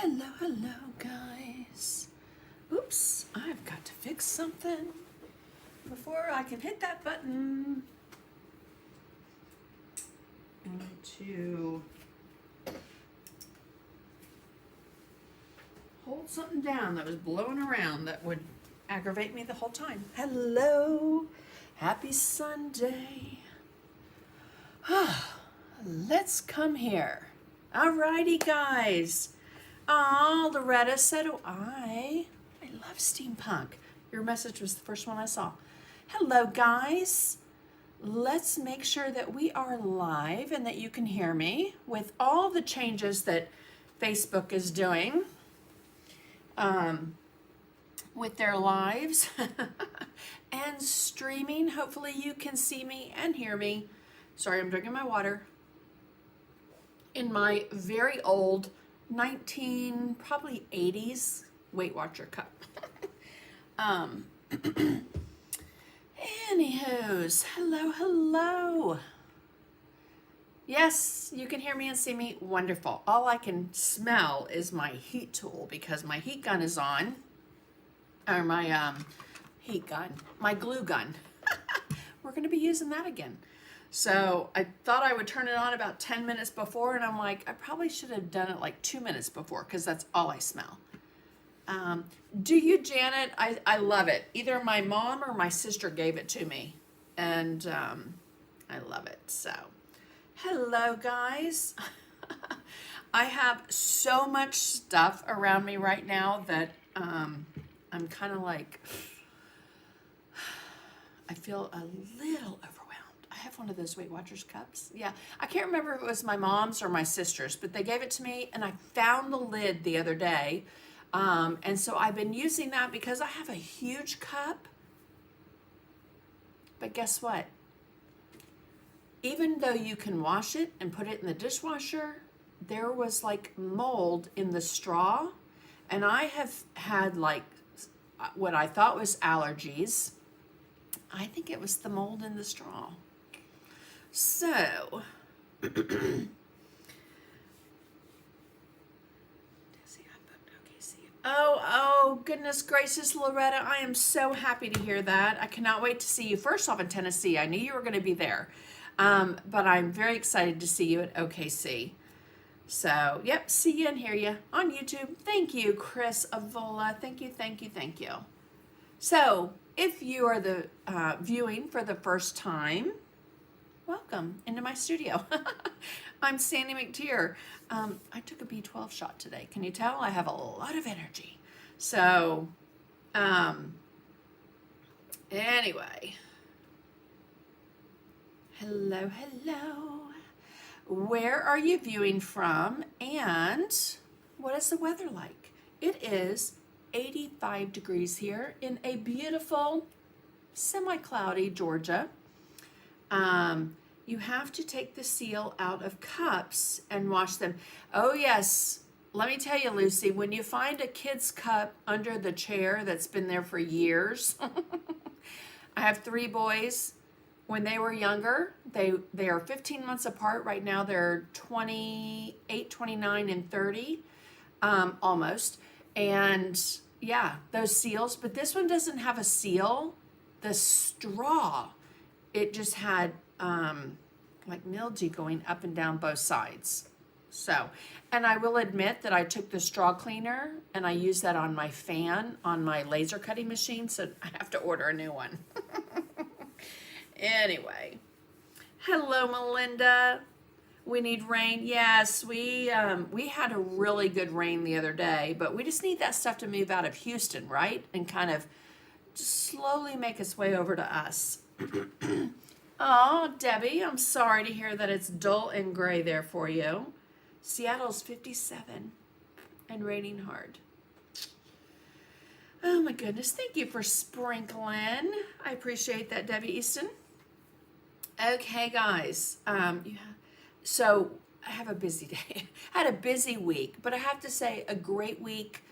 Hello, hello, guys. Oops, I've got to fix something before I can hit that button. I need to hold something down that was blowing around that would aggravate me the whole time. Hello, happy Sunday. Let's come here. Alrighty, guys. Oh, Loretta, so do I. I love steampunk. Your message was the first one I saw. Hello, guys. Let's make sure that we are live and that you can hear me with all the changes that Facebook is doing with their lives and streaming. Hopefully you can see me and hear me. Sorry, I'm drinking my water in my very old probably 80s Weight Watcher cup. Anywho's, hello. Yes, you can hear me and see me. Wonderful. All I can smell is my heat tool because my heat gun is on, or my my glue gun. We're going to be using that again. So I thought I would turn it on about 10 minutes before, and I'm like, I probably should have done it like 2 minutes before because that's all I smell. Do you, Janet? I love it. Either my mom or my sister gave it to me, and I love it. So, hello, guys. I have so much stuff around me right now that I'm kind of like, I feel a little overwhelmed. I have one of those Weight Watchers cups. Yeah, I can't remember if it was my mom's or my sister's, but they gave it to me, and I found the lid the other day. And so I've been using that because I have a huge cup. But guess what? Even though you can wash it and put it in the dishwasher, there was like mold in the straw. And I have had like what I thought was allergies. I think it was the mold in the straw. So, oh, goodness gracious, Loretta, I am so happy to hear that. I cannot wait to see you first off in Tennessee. I knew you were going to be there, but I'm very excited to see you at OKC. So, yep, see you and hear you on YouTube. Thank you, Chris Avola. Thank you. So, if you are the viewing for the first time, welcome into my studio. I'm Sandy McTeer. I took a B12 shot today. Can you tell? I have a lot of energy. So, anyway. Hello. Where are you viewing from? And what is the weather like? It is 85 degrees here in a beautiful, semi-cloudy Georgia. You have to take the seal out of cups and wash them. Oh yes, let me tell you, Lucy, when you find a kid's cup under the chair that's been there for years, I have 3 boys. When they were younger, they are 15 months apart. Right now they're 28, 29, and 30, almost. And yeah, those seals, but this one doesn't have a seal. The straw, it just had like mildew going up and down both sides. So, and I will admit that I took the straw cleaner and I used that on my fan on my laser cutting machine, so I have to order a new one. Anyway, hello, Melinda. We need rain. Yes, we had a really good rain the other day, but we just need that stuff to move out of Houston, right? And kind of just slowly make its way over to us. Oh, Debbie, I'm sorry to hear that it's dull and gray there for you. Seattle's 57 and raining hard. Oh my goodness, thank you for sprinkling. I appreciate that, Debbie Easton. Okay, guys, so I have a busy day. I had a busy week, but I have to say a great week,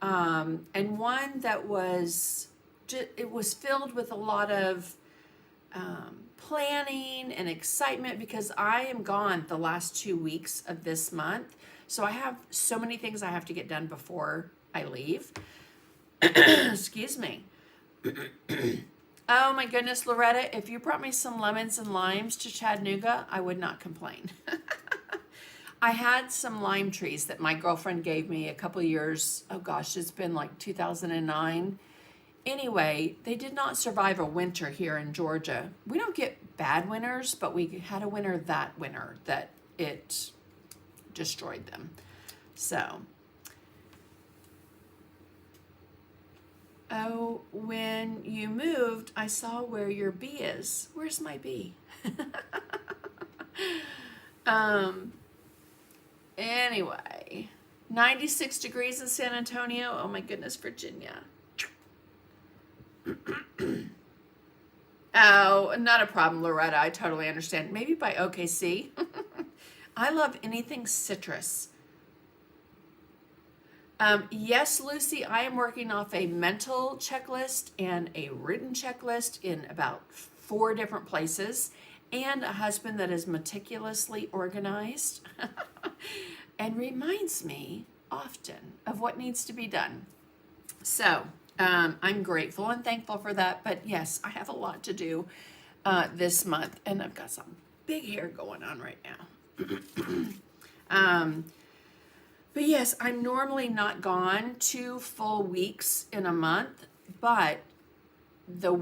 and one that was filled with a lot of planning and excitement because I am gone the last 2 weeks of this month. So I have so many things I have to get done before I leave. Excuse me. Oh my goodness, Loretta, if you brought me some lemons and limes to Chattanooga, I would not complain. I had some lime trees that my girlfriend gave me a couple years, oh gosh, it's been like 2009. Anyway, they did not survive a winter here in Georgia. We don't get bad winters, but we had a winter that it destroyed them. So, oh, when you moved, I saw where your bee is. Where's my bee? Anyway, 96 degrees in San Antonio. Oh my goodness, Virginia. Oh, not a problem, Loretta. I totally understand. Maybe by OKC. I love anything citrus. Yes, Lucy, I am working off a mental checklist and a written checklist in about 4 different places, and a husband that is meticulously organized and reminds me often of what needs to be done. So I'm grateful and thankful for that. But yes, I have a lot to do this month, and I've got some big hair going on right now. But yes, I'm normally not gone 2 full weeks in a month, but the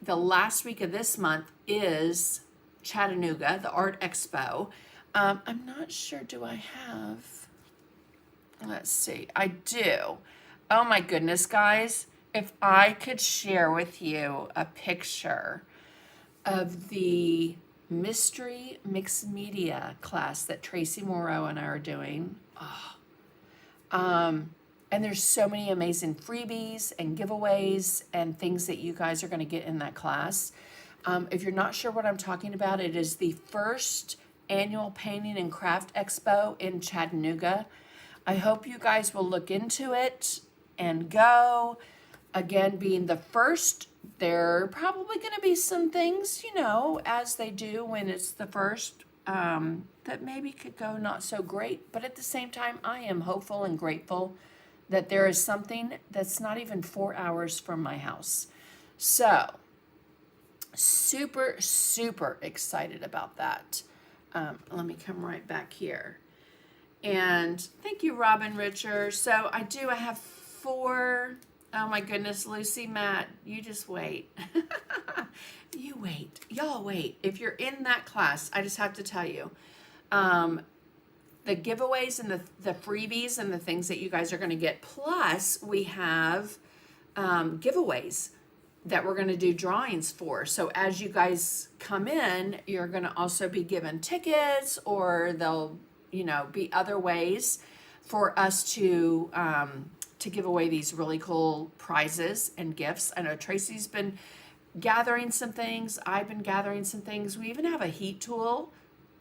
last week of this month is Chattanooga, the Art Expo. I'm not sure, do I have, let's see, I do. Oh my goodness, guys, if I could share with you a picture of the mystery mixed media class that Tracy Moreau and I are doing. And there's so many amazing freebies and giveaways and things that you guys are going to get in that class. If you're not sure what I'm talking about, it is the first annual Painting and Craft Expo in Chattanooga. I hope you guys will look into it and go. Again, being the first, there are probably going to be some things, you know, as they do when it's the first, that maybe could go not so great. But at the same time, I am hopeful and grateful that there is something that's not even 4 hours from my house. So, super, super excited about that. Let me come right back here. And thank you, Robin Richard. So I have 4, oh my goodness, Lucy, Matt, you just wait. You wait. Y'all wait. If you're in that class, I just have to tell you, the giveaways and the freebies and the things that you guys are going to get. Plus, we have giveaways that we're going to do drawings for. So as you guys come in, you're going to also be given tickets, or there'll, you know, be other ways for us to give away these really cool prizes and gifts. I know Tracy's been gathering some things. I've been gathering some things. We even have a heat tool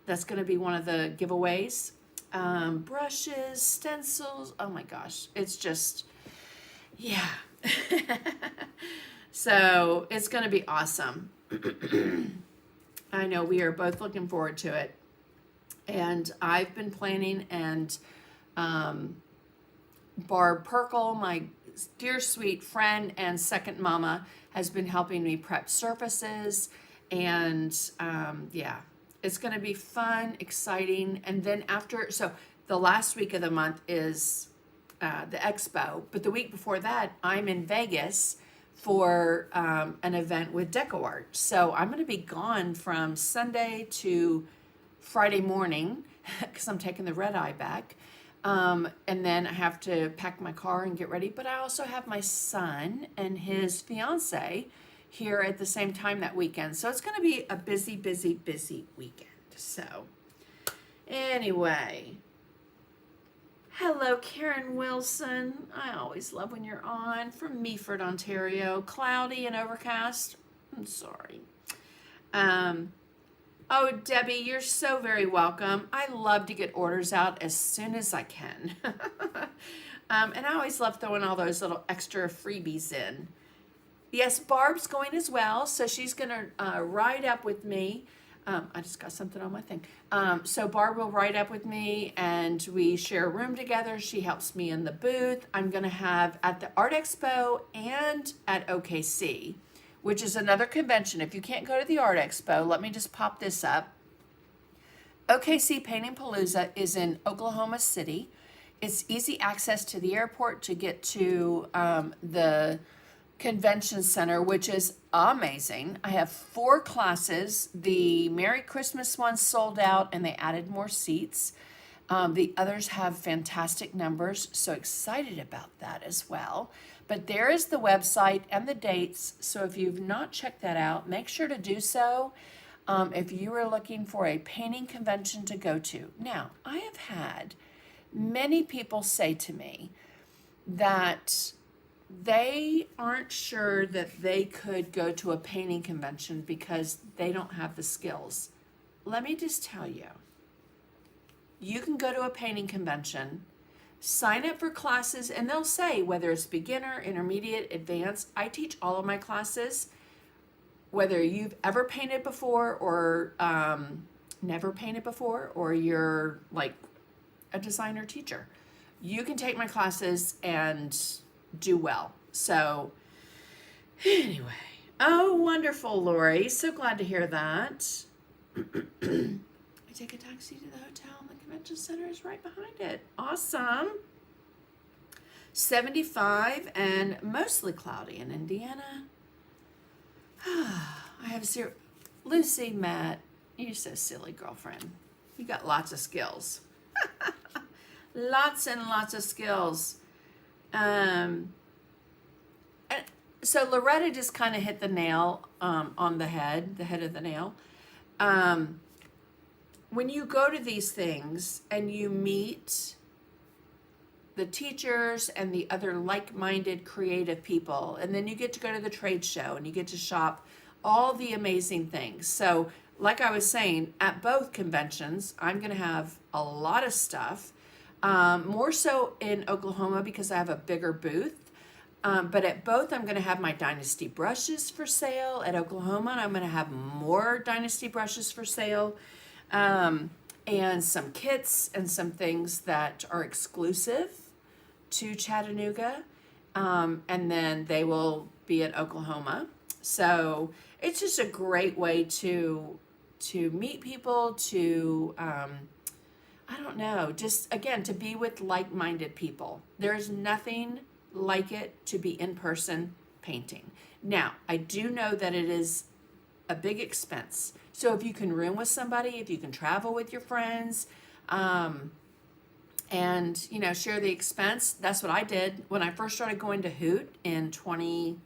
that's going to be one of the giveaways. Brushes, stencils. Oh my gosh. It's just, yeah. So it's going to be awesome. I know we are both looking forward to it. And I've been planning, and Barb Perkle, my dear sweet friend and second mama, has been helping me prep surfaces. And yeah, it's going to be fun, exciting. And then after, so the last week of the month is the expo. But the week before that, I'm in Vegas for an event with DecoArt. So I'm going to be gone from Sunday to Friday morning because I'm taking the red eye back. And then I have to pack my car and get ready. But I also have my son and his fiance here at the same time that weekend. So it's going to be a busy, busy, busy weekend. So anyway, hello, Karen Wilson. I always love when you're on, from Meaford, Ontario. Cloudy and overcast. I'm sorry. Oh, Debbie, you're so very welcome. I love to get orders out as soon as I can. And I always love throwing all those little extra freebies in. Yes, Barb's going as well, so she's going to ride up with me I just got something on my thing. So Barb will write up with me and we share a room together. She helps me in the booth. I'm going to have at the Art Expo and at OKC, which is another convention. If you can't go to the Art Expo, let me just pop this up. OKC Painting Palooza is in Oklahoma City. It's easy access to the airport to get to the convention center, which is amazing. I have 4 classes. The Merry Christmas one sold out and they added more seats. The others have fantastic numbers, so excited about that as well. But there is the website and the dates, so if you've not checked that out, make sure to do so if you are looking for a painting convention to go to. Now, I have had many people say to me that they aren't sure that they could go to a painting convention because they don't have the skills. Let me just tell you, you can go to a painting convention, sign up for classes, and they'll say whether it's beginner, intermediate, advanced. I teach all of my classes, whether you've ever painted before or never painted before, or you're like a designer teacher. You can take my classes and do well. So anyway, oh, wonderful, Lori. So glad to hear that. I take a taxi to the hotel and the convention center is right behind it. Awesome. 75 and mostly cloudy in Indiana. I have 0. Lucy, Matt, you're so silly, girlfriend. You got lots of skills. Lots and lots of skills. And so Loretta just kind of hit the nail on the head of the nail. When you go to these things and you meet the teachers and the other like-minded creative people, and then you get to go to the trade show and you get to shop all the amazing things. So like I was saying, at both conventions, I'm going to have a lot of stuff. More so in Oklahoma because I have a bigger booth. But at both, I'm going to have my Dynasty brushes for sale. At Oklahoma, I'm going to have more Dynasty brushes for sale. And some kits and some things that are exclusive to Chattanooga. And then they will be at Oklahoma. So it's just a great way to meet people, to I don't know, just again, to be with like-minded people. There's nothing like it to be in person painting. Now, I do know that it is a big expense. So if you can room with somebody, if you can travel with your friends, and share the expense, that's what I did when I first started going to Hoot in 12.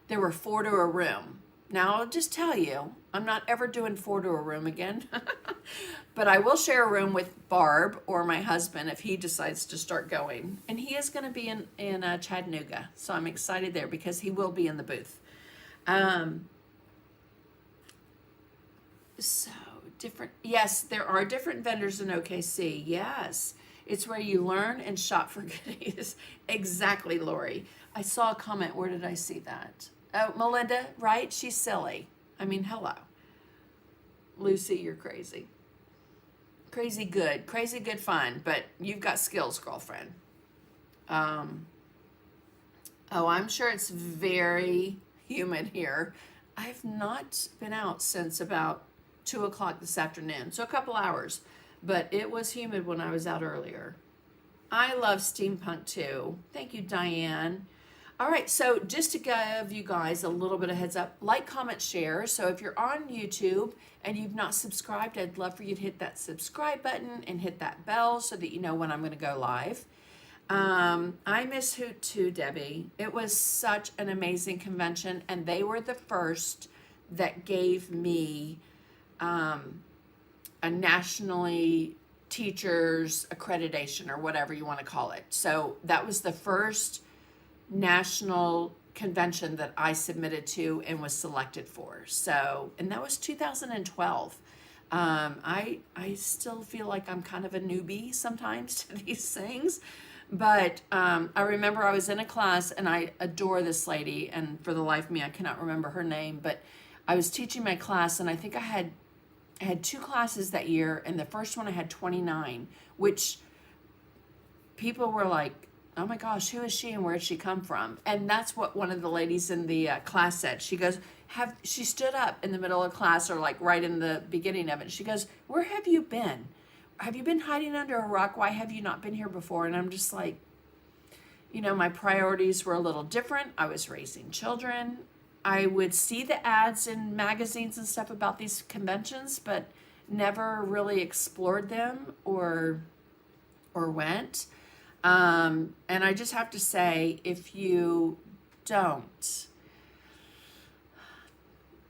There were 4 to a room. Now, I'll just tell you, I'm not ever doing 4 to a room again. But I will share a room with Barb or my husband if he decides to start going. And he is going to be in Chattanooga. So I'm excited there because he will be in the booth. So different. Yes, there are different vendors in OKC. Yes. It's where you learn and shop for goodies. Exactly, Lori. I saw a comment. Where did I see that? Oh, Melinda, right? She's silly. I mean, hello. Lucy, you're crazy. Crazy good fun, but you've got skills, girlfriend. Oh, I'm sure it's very humid here. I've not been out since about 2 o'clock this afternoon, so a couple hours, but it was humid when I was out earlier. I love Steampunk too. Thank you, Diane. All right, so just to give you guys a little bit of heads up, like, comment, share. So if you're on YouTube and you've not subscribed, I'd love for you to hit that subscribe button and hit that bell so that you know when I'm going to go live. I miss Hoot too, Debbie. It was such an amazing convention, and they were the first that gave me a nationally teachers accreditation or whatever you want to call it. So that was the first national convention that I submitted to and was selected for. So, and that was 2012. I still feel like I'm kind of a newbie sometimes to these things, but I remember I was in a class and I adore this lady, and for the life of me I cannot remember her name, but I was teaching my class, and I think I had two classes that year, and the first one I had 29, which people were like, oh my gosh, who is she and where did she come from? And that's what one of the ladies in the class said. She goes, she stood up in the middle of class, or like right in the beginning of it. She goes, where have you been? Have you been hiding under a rock? Why have you not been here before? And I'm just like, you know, my priorities were a little different. I was raising children. I would see the ads in magazines and stuff about these conventions, but never really explored them or went. And I just have to say, if you don't,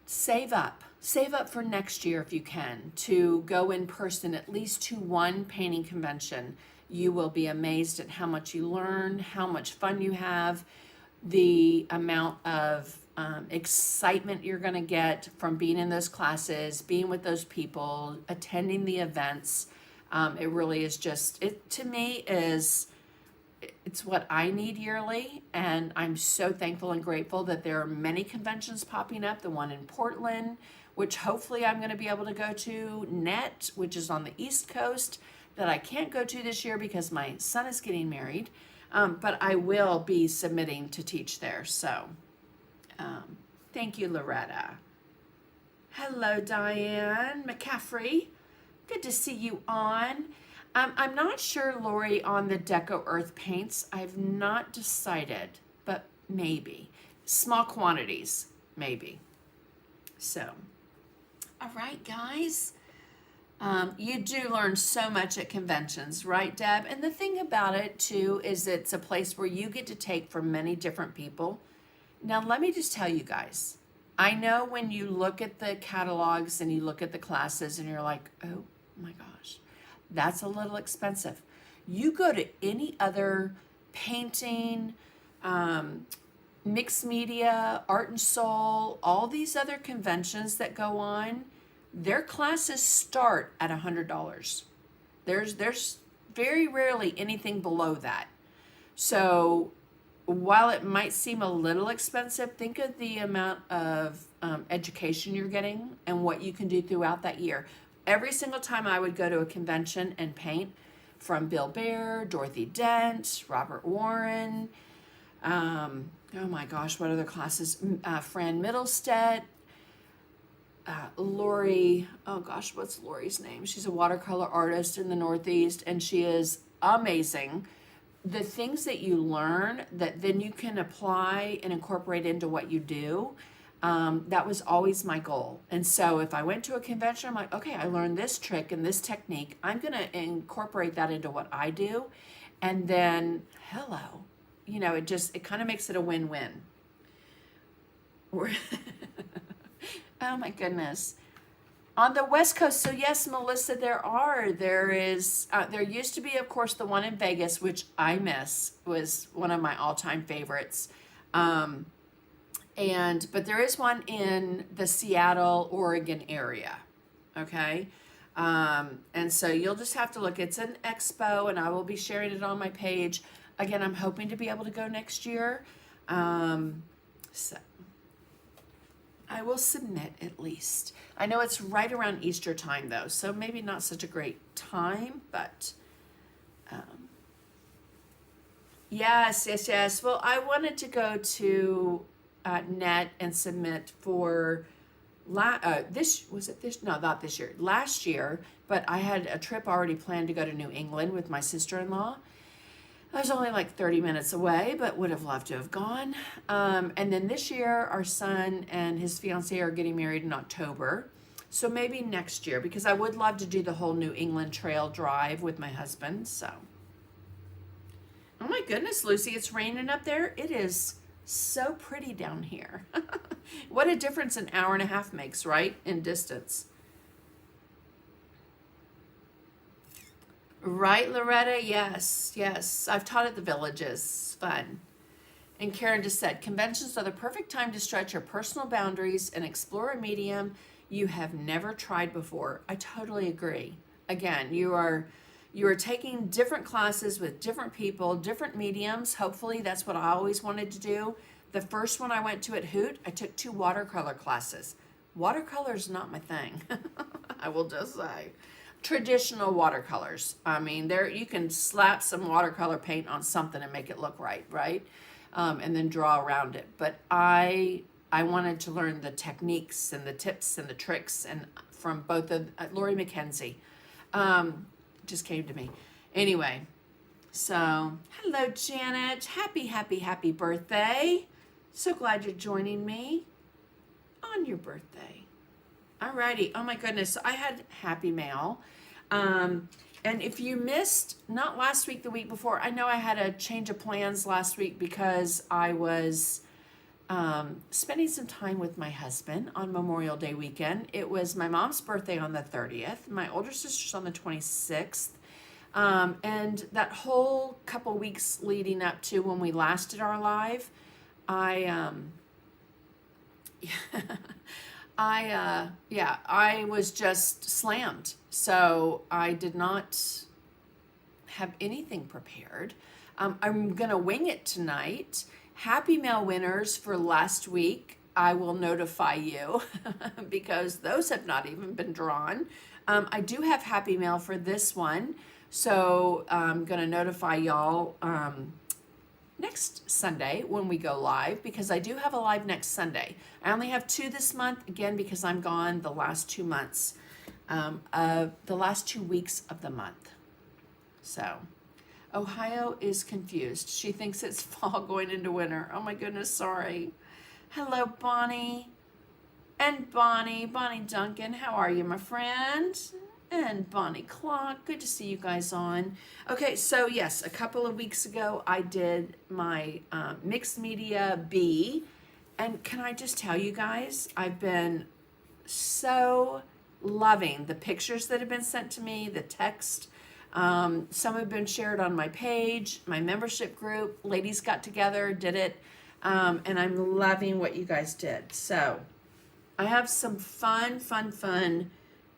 save up for next year if you can, to go in person at least to one painting convention. You will be amazed at how much you learn, how much fun you have, the amount of excitement you're going to get from being in those classes, being with those people, attending the events. It really is just, it to me is, it's what I need yearly, and I'm so thankful and grateful that there are many conventions popping up. The one in Portland, which hopefully I'm going to be able to go to, NET, which is on the East Coast, that I can't go to this year because my son is getting married, but I will be submitting to teach there. So thank you, Loretta. Hello, Diane McCaffrey. Good to see you on. I'm not sure, Lori, on the DecoEarth paints. I've not decided, but maybe. Small quantities, maybe. So, all right, guys. You do learn so much at conventions, right, Deb? And the thing about it, too, is it's a place where you get to take from many different people. Now, let me just tell you guys, I know when you look at the catalogs and you look at the classes and you're like, oh my gosh, that's a little expensive. You go to any other painting, mixed media, art and soul, all these other conventions that go on, their classes start at $100. There's very rarely anything below that. So while it might seem a little expensive, think of the amount of education you're getting and what you can do throughout that year. Every single time I would go to a convention and paint, from Bill Bear, Dorothy Dent, Robert Warren, oh my gosh, what other classes? Fran Middlestead, Lori, oh gosh, what's Lori's name? She's a watercolor artist in the Northeast, and she is amazing. The things that you learn that then you can apply and incorporate into what you do, that was always my goal. And so if I went to a convention, I'm like, okay, I learned this trick and this technique. I'm going to incorporate that into what I do. And then, hello, you know, it kind of makes it a win-win. Oh my goodness. On the West Coast, so yes, Melissa, there used to be, of course, the one in Vegas, which I miss, was one of my all-time favorites. But there is one in the Seattle, Oregon area, okay? And so you'll just have to look. It's an expo, and I will be sharing it on my page. Again, I'm hoping to be able to go next year. So I will submit at least. I know it's right around Easter time, though, so maybe not such a great time, but yes. Well, I wanted to go to NET and submit for last year, but I had a trip already planned to go to New England with my sister-in-law. I was only like 30 minutes away, but would have loved to have gone. And then this year, our son and his fiancée are getting married in October. So maybe next year, because I would love to do the whole New England Trail drive with my husband. So, oh my goodness, Lucy, it's raining up there. It is so pretty down here. What a difference an hour and a half makes, right? In distance. Right, Loretta? Yes. I've taught at the villages. Fun. And Karen just said, conventions are the perfect time to stretch your personal boundaries and explore a medium you have never tried before. I totally agree. Again, you are taking different classes with different people, different mediums. Hopefully that's what I always wanted to do. The first one I went to at Hoot, I took 2 watercolor classes. Watercolor's not my thing. I will just say. Traditional watercolors. I mean, there you can slap some watercolor paint on something and make it look right, right? And then draw around it. But I wanted to learn the techniques and the tips and the tricks, and from both of Lori McKenzie. Just came to me. Anyway, so hello, Janet. Happy birthday. So glad you're joining me on your birthday. Alrighty. Oh my goodness. I had Happy Mail. And if you missed, not last week, the week before, I know I had a change of plans last week because I was spending some time with my husband on Memorial Day weekend. It was my mom's birthday on the 30th, my older sister's on the 26th. And that whole couple weeks leading up to when we last did our live, I was just slammed. So I did not have anything prepared. I'm going to wing it tonight. Happy Mail winners for last week, I will notify you because those have not even been drawn. I do have Happy Mail for this one. So I'm going to notify y'all next Sunday when we go live, because I do have a live next Sunday. I only have 2 this month, again, because I'm gone the last 2 months, the last 2 weeks of the month. So Ohio is confused. She thinks it's fall going into winter. Oh my goodness, sorry. Hello, Bonnie. And Bonnie Duncan, how are you, my friend? And Bonnie Clock, good to see you guys on. Okay, so yes, a couple of weeks ago I did my mixed media B, and can I just tell you guys, I've been so loving the pictures that have been sent to me, the text. Some have been shared on my page, my membership group. Ladies got together, did it, and I'm loving what you guys did. So I have some fun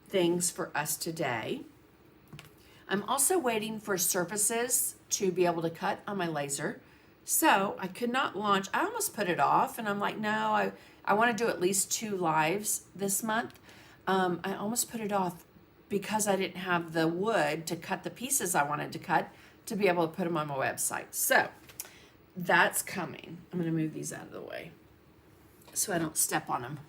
things for us today. I'm also waiting for surfaces to be able to cut on my laser. So I could not launch. I almost put it off, and I'm like, no, I want to do at least 2 lives this month. I almost put it off because I didn't have the wood to cut the pieces I wanted to cut to be able to put them on my website. So that's coming. I'm going to move these out of the way so I don't step on them.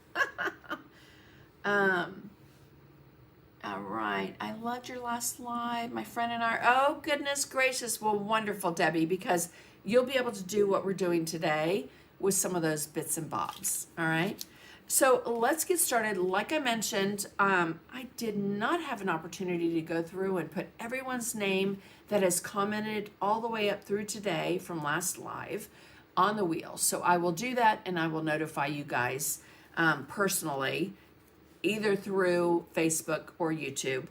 All right. I loved your last live. My friend and I, oh, goodness gracious. Well, wonderful, Debbie, because you'll be able to do what we're doing today with some of those bits and bobs. All right. So let's get started. Like I mentioned, I did not have an opportunity to go through and put everyone's name that has commented all the way up through today from last live on the wheel. So I will do that, and I will notify you guys personally, either through Facebook or YouTube.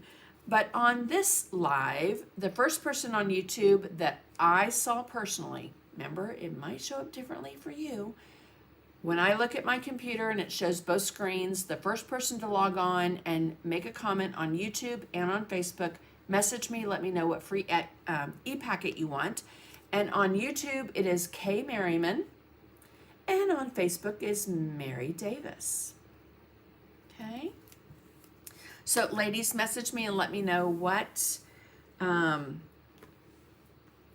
But on this live, the first person on YouTube that I saw personally, remember, it might show up differently for you. When I look at my computer and it shows both screens, the first person to log on and make a comment on YouTube and on Facebook, message me, let me know what free e-packet you want. And on YouTube, it is Kay Merriman. And on Facebook is Mary Davis. Okay. So ladies, message me and let me know what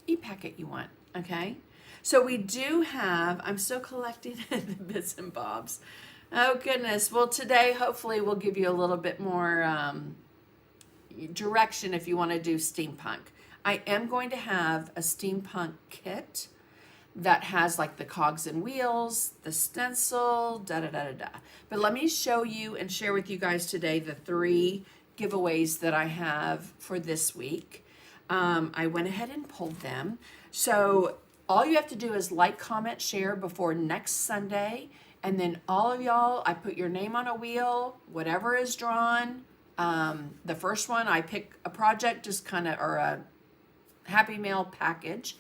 e-packet you want. Okay. So we do have, I'm still collecting the bits and bobs. Oh goodness. Well, today, hopefully we'll give you a little bit more direction if you want to do steampunk. I am going to have a steampunk kit that has like the cogs and wheels, the stencil, da-da-da-da-da. But let me show you and share with you guys today the 3 giveaways that I have for this week. I went ahead and pulled them. So all you have to do is like, comment, share before next Sunday. And then all of y'all, I put your name on a wheel, whatever is drawn. The first one, I pick a project, just kind of, or a Happy Mail package.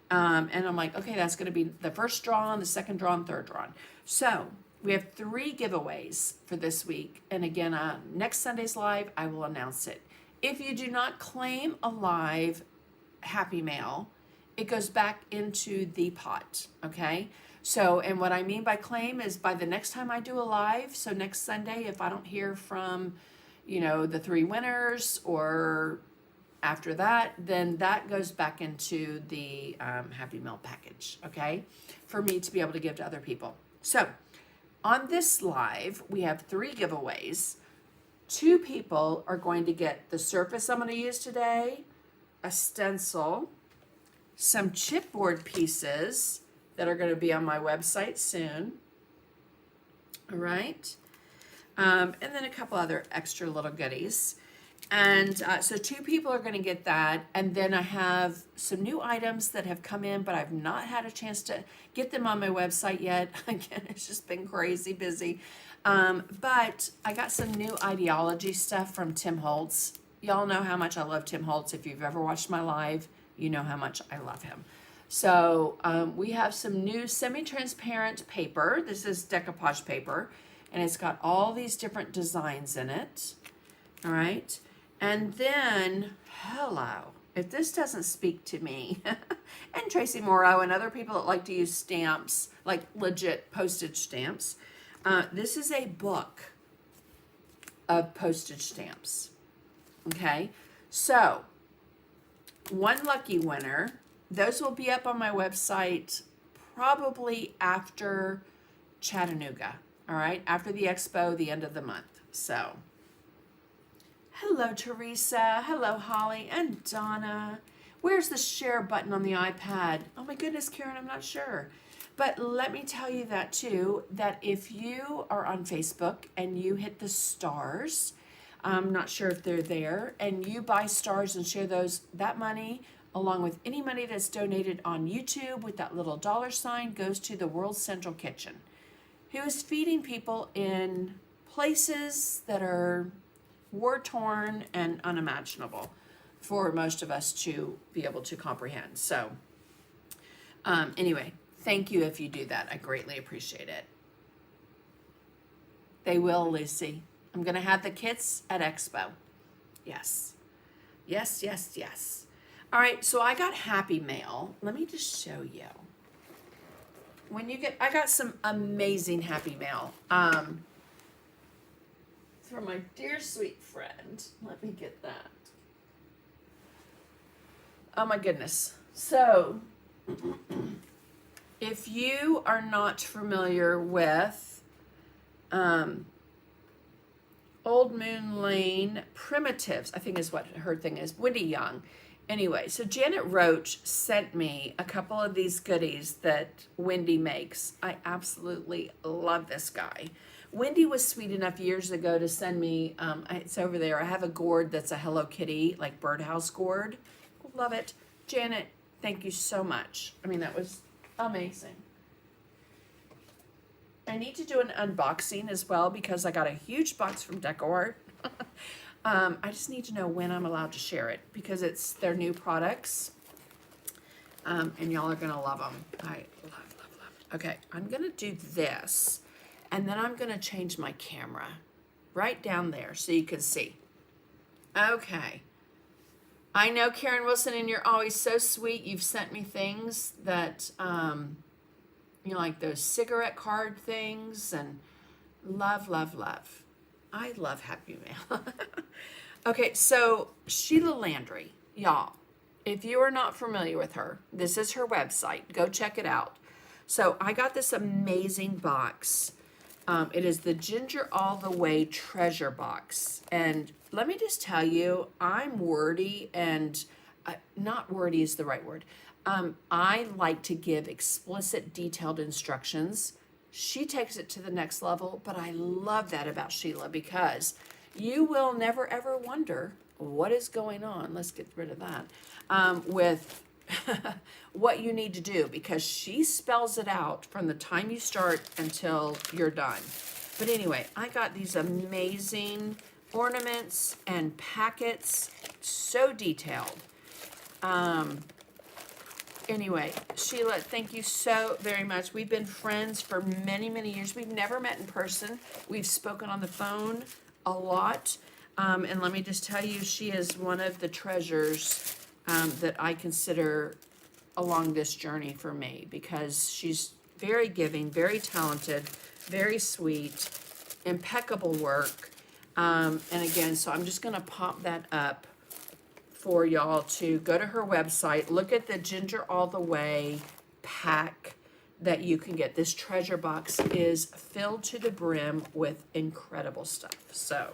And I'm like, okay, that's going to be the first drawn, the second drawn, third drawn. So we have 3 giveaways for this week. And again, next Sunday's live, I will announce it. If you do not claim a live Happy Mail, it goes back into the pot, okay? So, and what I mean by claim is by the next time I do a live, so next Sunday, if I don't hear from, the 3 winners or after that, then that goes back into the Happy Meal package, okay, for me to be able to give to other people. So on this live, we have 3 giveaways. 2 people are going to get the surface I'm going to use today, a stencil, some chipboard pieces that are going to be on my website soon. All right. And then a couple other extra little goodies. And so 2 people are going to get that. And then I have some new items that have come in, but I've not had a chance to get them on my website yet. Again, it's just been crazy busy. But I got some new ideology stuff from Tim Holtz. Y'all know how much I love Tim Holtz. If you've ever watched my live, you know how much I love him. So we have some new semi-transparent paper. This is decoupage paper, and it's got all these different designs in it. All right. And then, hello, if this doesn't speak to me, and Tracy Morrow and other people that like to use stamps, like legit postage stamps, this is a book of postage stamps. Okay. So 1 lucky winner. Those will be up on my website probably after Chattanooga, all right? After the expo, the end of the month. So, hello, Teresa. Hello, Holly and Donna. Where's the share button on the iPad? Oh, my goodness, Karen, I'm not sure. But let me tell you that, too, that if you are on Facebook and you hit the stars, I'm not sure if they're there, and you buy stars and share those, that money, along with any money that's donated on YouTube with that little $sign, goes to the World Central Kitchen, who is feeding people in places that are war-torn and unimaginable for most of us to be able to comprehend. So anyway, thank you if you do that. I greatly appreciate it. They will, Lucy. I'm going to have the kits at Expo. Yes. Yes, yes, yes. All right, so I got Happy Mail. Let me just show you. I got some amazing Happy Mail. From my dear sweet friend. Let me get that. Oh my goodness. So, if you are not familiar with Old Moon Lane Primitives, I think is what her thing is, Wendy Young. Anyway, so Janet Roach sent me a couple of these goodies that Wendy makes. I absolutely love this guy. Wendy was sweet enough years ago to send me, it's over there, I have a gourd that's a Hello Kitty, like birdhouse gourd. Love it. Janet, thank you so much. I mean, that was amazing. I need to do an unboxing as well because I got a huge box from DecoArt. I just need to know when I'm allowed to share it because it's their new products. And y'all are going to love them. I love, love, love. Okay, I'm going to do this. And then I'm going to change my camera right down there so you can see. Okay. I know, Karen Wilson, and you're always so sweet. You've sent me things that, like those cigarette card things and love, love, love. I love Happy Mail. Okay, so Sheila Landry, y'all, if you are not familiar with her, this is her website. Go check it out. So I got this amazing box. It is the Ginger All the Way Treasure Box. And let me just tell you, I'm wordy and not wordy is the right word. I like to give explicit, detailed instructions. She takes it to the next level, but I love that about Sheila because you will never ever wonder what is going on. Let's get rid of that. With what you need to do because she spells it out from the time you start until you're done. But anyway, I got these amazing ornaments and packets, so detailed. Anyway, Sheila, thank you so very much. We've been friends for many, many years. We've never met in person. We've spoken on the phone a lot. And let me just tell you, she is one of the treasures that I consider along this journey for me because she's very giving, very talented, very sweet, impeccable work. And again, so I'm just gonna pop that up for y'all to go to her website, look at the Ginger All the Way pack that you can get. This treasure box is filled to the brim with incredible stuff. So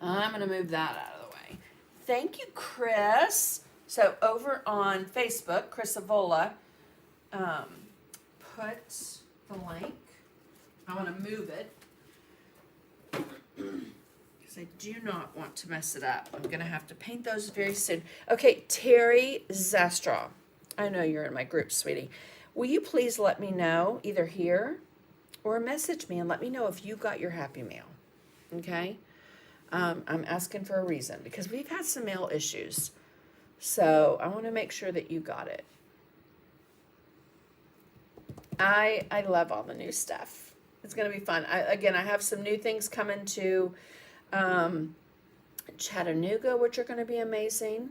I'm gonna move that out of the way. Thank you, Chris. So over on Facebook, Chris Avola put the link. I want to move it because I do not want to mess it up. I'm going to have to paint those very soon. Okay, Terry Zastrow. I know you're in my group, sweetie. Will you please let me know either here or message me and let me know if you got your Happy Mail? Okay? I'm asking for a reason because we've had some mail issues. So I want to make sure that you got it. I love all the new stuff. It's going to be fun. I have some new things coming to Chattanooga, which are going to be amazing.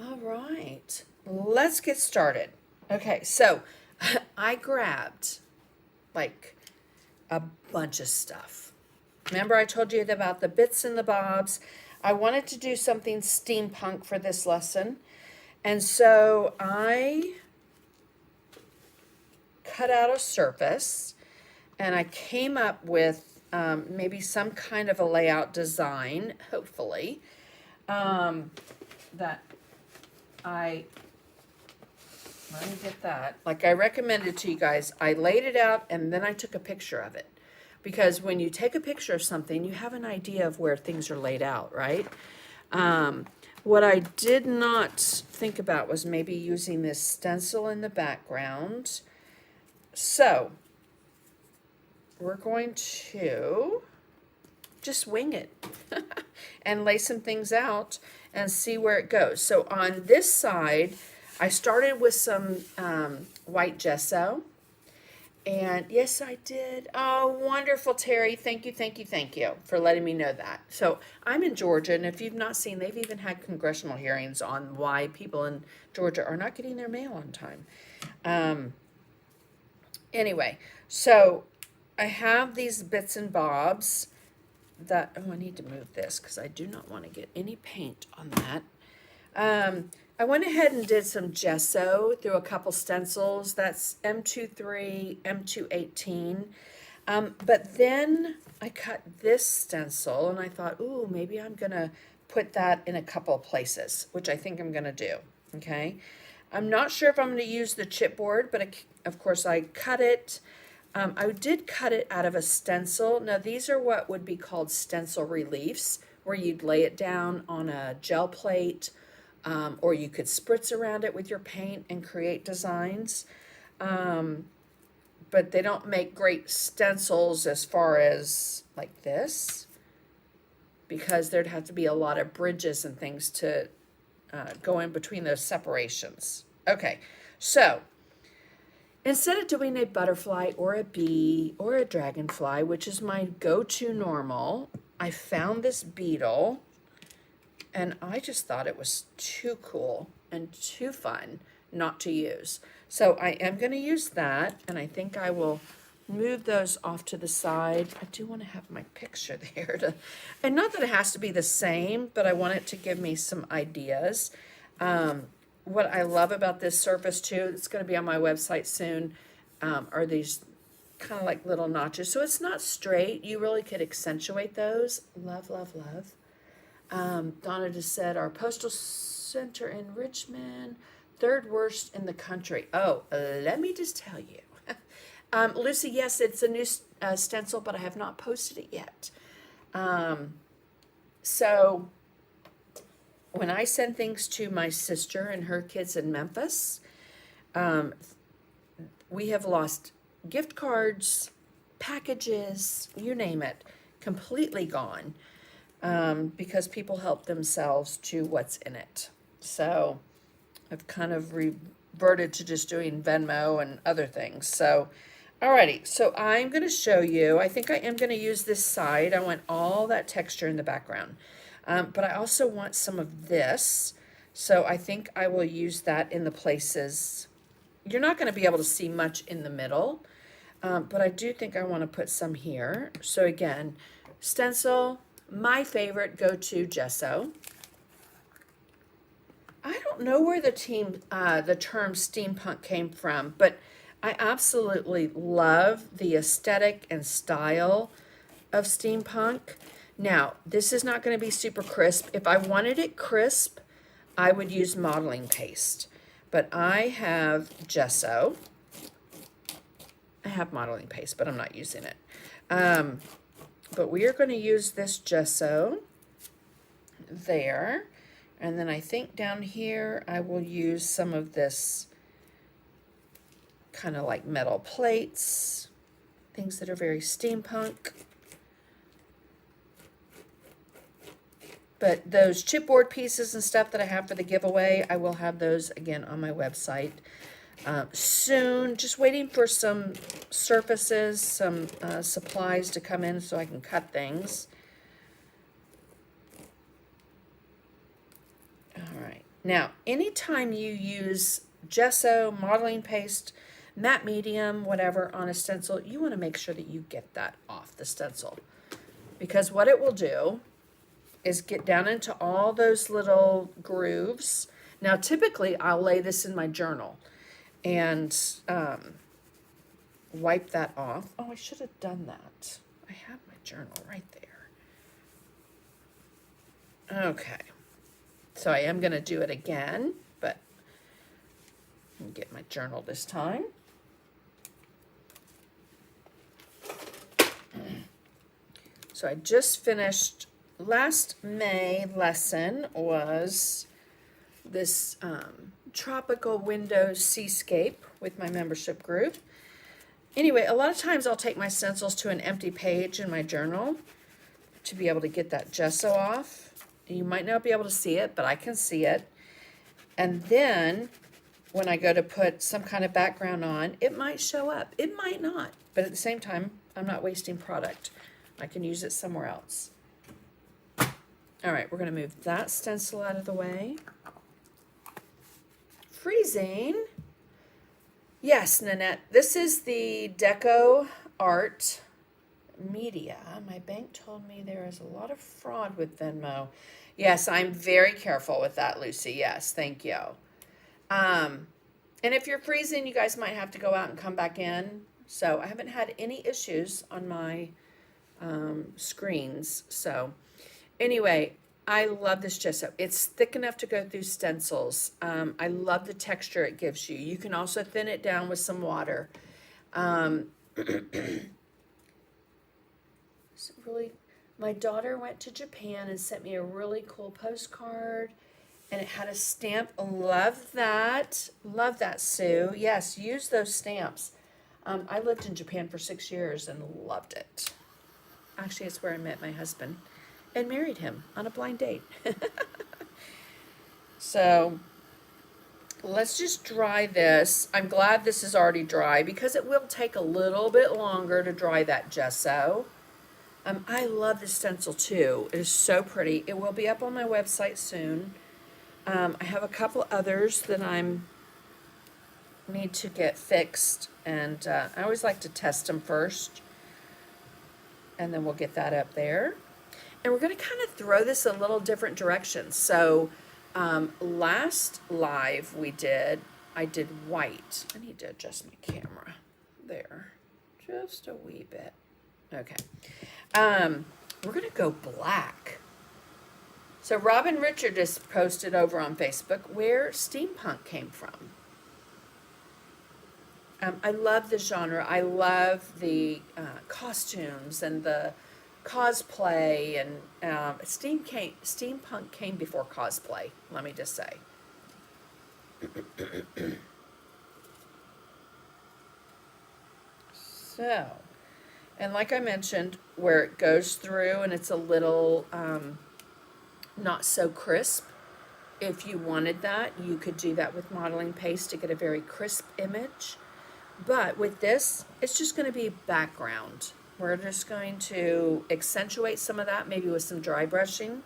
All right. Let's get started. Okay, so I grabbed like a bunch of stuff. Remember I told you about the bits and the bobs. I wanted to do something steampunk for this lesson. And so I cut out a surface and I came up with maybe some kind of a layout design, hopefully, that let me get that. Like I recommended to you guys, I laid it out and then I took a picture of it. Because when you take a picture of something, you have an idea of where things are laid out, right? What I did not think about was maybe using this stencil in the background. So, we're going to just wing it and lay some things out and see where it goes. So on this side, I started with some white gesso. And yes, I did. Oh, wonderful, Terry. Thank you for letting me know that. So I'm in Georgia, and if you've not seen, they've even had congressional hearings on why people in Georgia are not getting their mail on time. Anyway, so I have these bits and bobs that, oh, I need to move this because I do not want to get any paint on that. I went ahead and did some gesso through a couple stencils. That's M23, M218. But then I cut this stencil and I thought, ooh, maybe I'm going to put that in a couple of places, which I think I'm going to do. Okay. I'm not sure if I'm going to use the chipboard, but of course I cut it. I did cut it out of a stencil. Now these are what would be called stencil reliefs, where you'd lay it down on a gel plate, or you could spritz around it with your paint and create designs. But they don't make great stencils as far as like this, because there'd have to be a lot of bridges and things to go in between those separations. Okay, so instead of doing a butterfly or a bee or a dragonfly, which is my go-to normal, I found this beetle and I just thought it was too cool and too fun not to use. So I am going to use that, and I think I will move those off to the side. I do want to have my picture there, and not that it has to be the same, but I want it to give me some ideas. What I love about this surface too, it's going to be on my website soon, are these kind of like little notches. So it's not straight. You really could accentuate those. Love, love, love. Donna just said our postal center in Richmond, third worst in the country. Oh, let me just tell you. Lucy, yes, it's a new stencil, but I have not posted it yet. So when I send things to my sister and her kids in Memphis, we have lost gift cards, packages, you name it, completely gone. Because people help themselves to what's in it. So I've kind of reverted to just doing Venmo and other things. So, alrighty, so I'm going to show you, I think I am going to use this side. I want all that texture in the background. But I also want some of this. So I think I will use that in the places you're not going to be able to see much in the middle, but I do think I want to put some here. So again, stencil, my favorite go-to gesso. I don't know where the term steampunk came from, but I absolutely love the aesthetic and style of steampunk. Now, this is not going to be super crisp. If I wanted it crisp, I would use modeling paste, but I have gesso. I have modeling paste, but I'm not using it. But we are going to use this gesso there. And then I think down here, I will use some of this kind of like metal plates, things that are very steampunk. But those chipboard pieces and stuff that I have for the giveaway, I will have those again on my website soon. Just waiting for some surfaces, some supplies to come in so I can cut things. All right. Now, anytime you use gesso, modeling paste, matte medium, whatever, on a stencil, you want to make sure that you get that off the stencil. Because what it will do is get down into all those little grooves. Now, typically, I'll lay this in my journal and wipe that off. Oh, I should have done that. I have my journal right there. Okay. So I am going to do it again, but let me get my journal this time. So I just finished, last May lesson was this tropical windows seascape with my membership group. Anyway, a lot of times I'll take my stencils to an empty page in my journal to be able to get that gesso off. You might not be able to see it, but I can see it. And then when I go to put some kind of background on, it might show up. It might not. But at the same time, I'm not wasting product. I can use it somewhere else. All right, we're going to move that stencil out of the way. Freezing. Yes, Nanette, this is the DecoArt Media. My bank told me there is a lot of fraud with Venmo. Yes, I'm very careful with that, Lucy. Yes, thank you. And if you're freezing, you guys might have to go out and come back in. So I haven't had any issues on my screens. So anyway, I love this gesso. It's thick enough to go through stencils. I love the texture it gives you. You can also thin it down with some water. It's really, my daughter went to Japan and sent me a really cool postcard, and it had a stamp. Love that. Love that, Sue. Yes, use those stamps. I lived in Japan for 6 years and loved it. Actually, it's where I met my husband and married him on a blind date. So let's just dry this. I'm glad this is already dry because it will take a little bit longer to dry that gesso. I love this stencil too. It is so pretty. It will be up on my website soon. I have a couple others that need to get fixed, and I always like to test them first, and then we'll get that up there. And we're going to kind of throw this a little different direction. So last live I did white. I need to adjust my camera there just a wee bit. Okay. We're going to go black. So Robin Richard just posted over on Facebook where steampunk came from. I love the genre. I love the costumes and the cosplay, and steampunk came before cosplay, let me just say. So, and like I mentioned, where it goes through and it's a little not so crisp, if you wanted that, you could do that with modeling paste to get a very crisp image. But with this, it's just going to be background. We're just going to accentuate some of that, maybe with some dry brushing.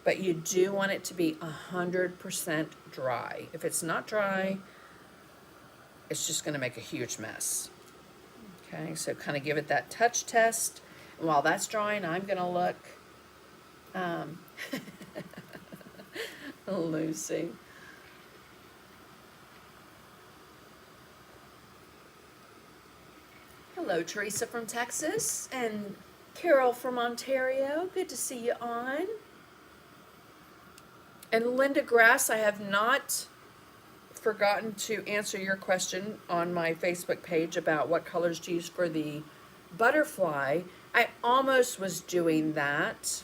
But you do want it to be 100% dry. If it's not dry, it's just going to make a huge mess. Okay, so kind of give it that touch test. And while that's drying, I'm going to look. Lucy. Hello, Teresa from Texas and Carol from Ontario. Good to see you on. And Linda Grass, I have not forgotten to answer your question on my Facebook page about what colors to use for the butterfly. I almost was doing that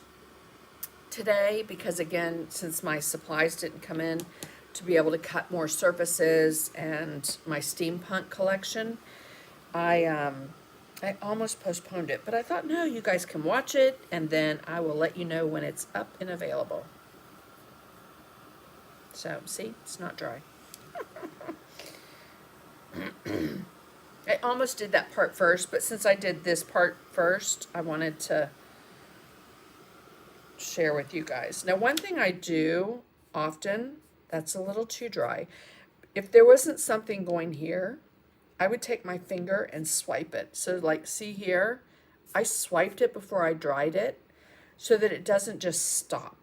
today because, again, since my supplies didn't come in to be able to cut more surfaces and my Steampunk collection, I almost postponed it. But I thought, no, you guys can watch it, and then I will let you know when it's up and available. So, see, it's not dry. I almost did that part first, but since I did this part first, I wanted to share with you guys. Now, one thing I do often, that's a little too dry. If there wasn't something going here, I would take my finger and swipe it. So like, see here, I swiped it before I dried it so that it doesn't just stop.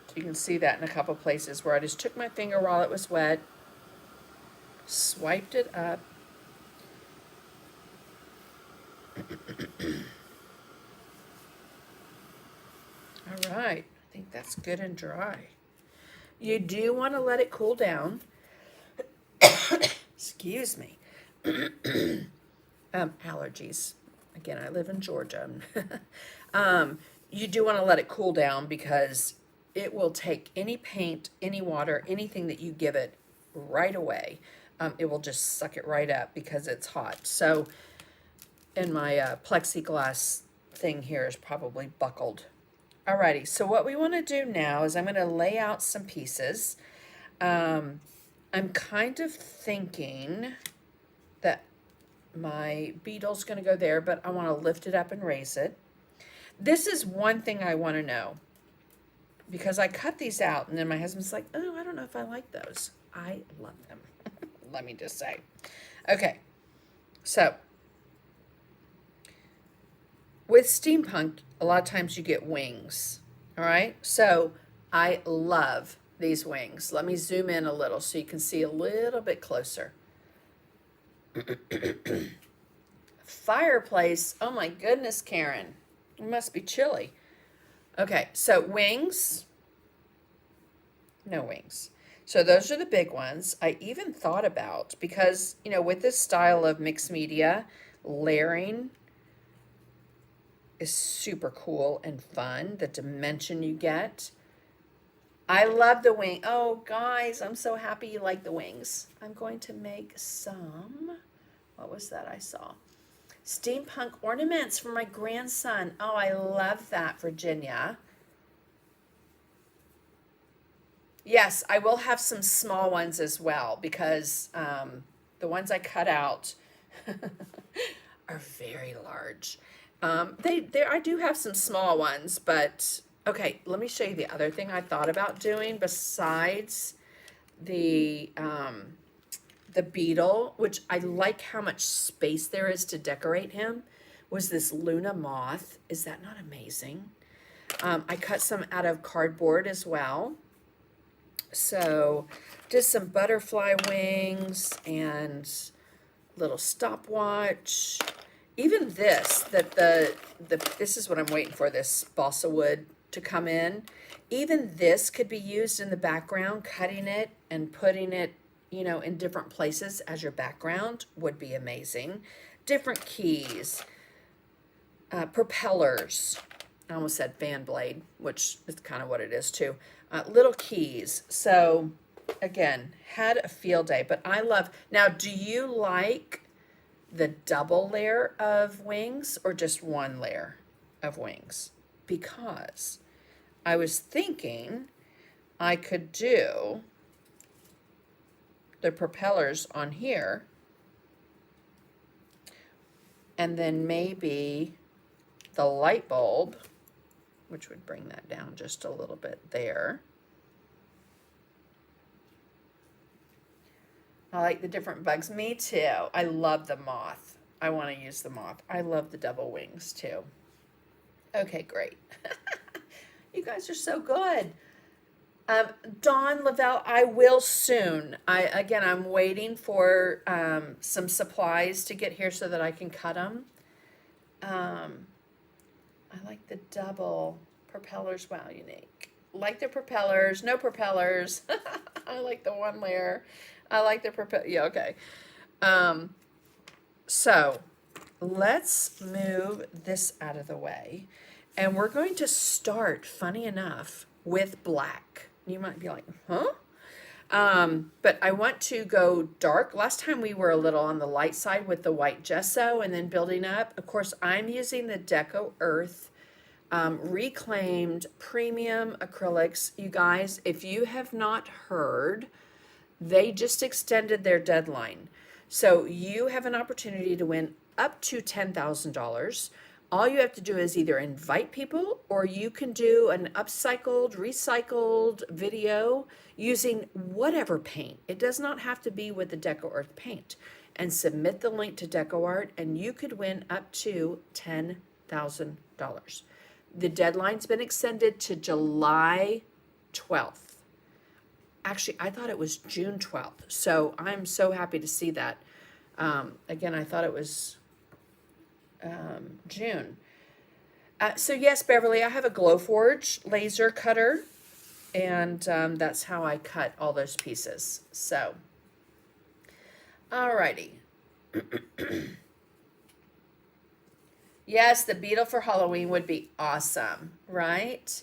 So you can see that in a couple places where I just took my finger while it was wet, swiped it up. All right, I think that's good and dry. You do want to let it cool down. Excuse me. Allergies. Again, I live in Georgia. You do want to let it cool down because it will take any paint, any water, anything that you give it right away. It will just suck it right up because it's hot. So, and my plexiglass thing here is probably buckled. Alrighty, so what we want to do now is I'm going to lay out some pieces. I'm kind of thinking that my beetle's going to go there, but I want to lift it up and raise it. This is one thing I want to know, because I cut these out, and then my husband's like, oh, I don't know if I like those. I love them, let me just say. Okay, so with Steampunk, a lot of times you get wings, all right? So I love these wings. Let me zoom in a little so you can see a little bit closer. Fireplace, oh my goodness, Karen. It must be chilly. Okay, so wings, no wings. So those are the big ones. I even thought about, because, you know, with this style of mixed media, layering is super cool and fun, the dimension you get. I love the wing. Oh, guys, I'm so happy you like the wings. I'm going to make some, what was that I saw? Steampunk ornaments for my grandson. Oh, I love that, Virginia. Yes, I will have some small ones as well, because the ones I cut out are very large. I do have some small ones, but okay, let me show you the other thing I thought about doing besides the beetle, which I like how much space there is to decorate him, was this Luna moth. Is that not amazing? I cut some out of cardboard as well. So just some butterfly wings and little stopwatch. Even this, this is what I'm waiting for, this balsa wood to come in. Even this could be used in the background, cutting it and putting it, you know, in different places as your background would be amazing. Different keys, propellers. I almost said fan blade, which is kind of what it is too. Little keys. So again, had a field day, but I love, now do you like the double layer of wings or just one layer of wings? Because I was thinking I could do the propellers on here and then maybe the light bulb, which would bring that down just a little bit there. I like the different bugs. Me too. I love the moth. I want to use the moth. I love the double wings too. Okay, great. You guys are so good. Dawn Lavelle, I will soon. I'm waiting for some supplies to get here so that I can cut them. I like the double propellers. Wow, unique. Like the propellers. No propellers. I like the one layer. I like the propeller. Yeah, okay. So let's move this out of the way. And we're going to start, funny enough, with black. You might be like, huh? But I want to go dark. Last time we were a little on the light side with the white gesso and then building up. Of course, I'm using the DecoEarth reclaimed premium acrylics. You guys, if you have not heard, they just extended their deadline. So you have an opportunity to win up to $10,000. All you have to do is either invite people, or you can do an upcycled, recycled video using whatever paint. It does not have to be with the DecoEarth paint. And submit the link to DecoArt, and you could win up to $10,000. The deadline's been extended to July 12th. Actually, I thought it was June 12th. So I'm so happy to see that. Again, I thought it was June. So yes, Beverly, I have a Glowforge laser cutter, and that's how I cut all those pieces. So, alrighty. Yes, the beetle for Halloween would be awesome, right?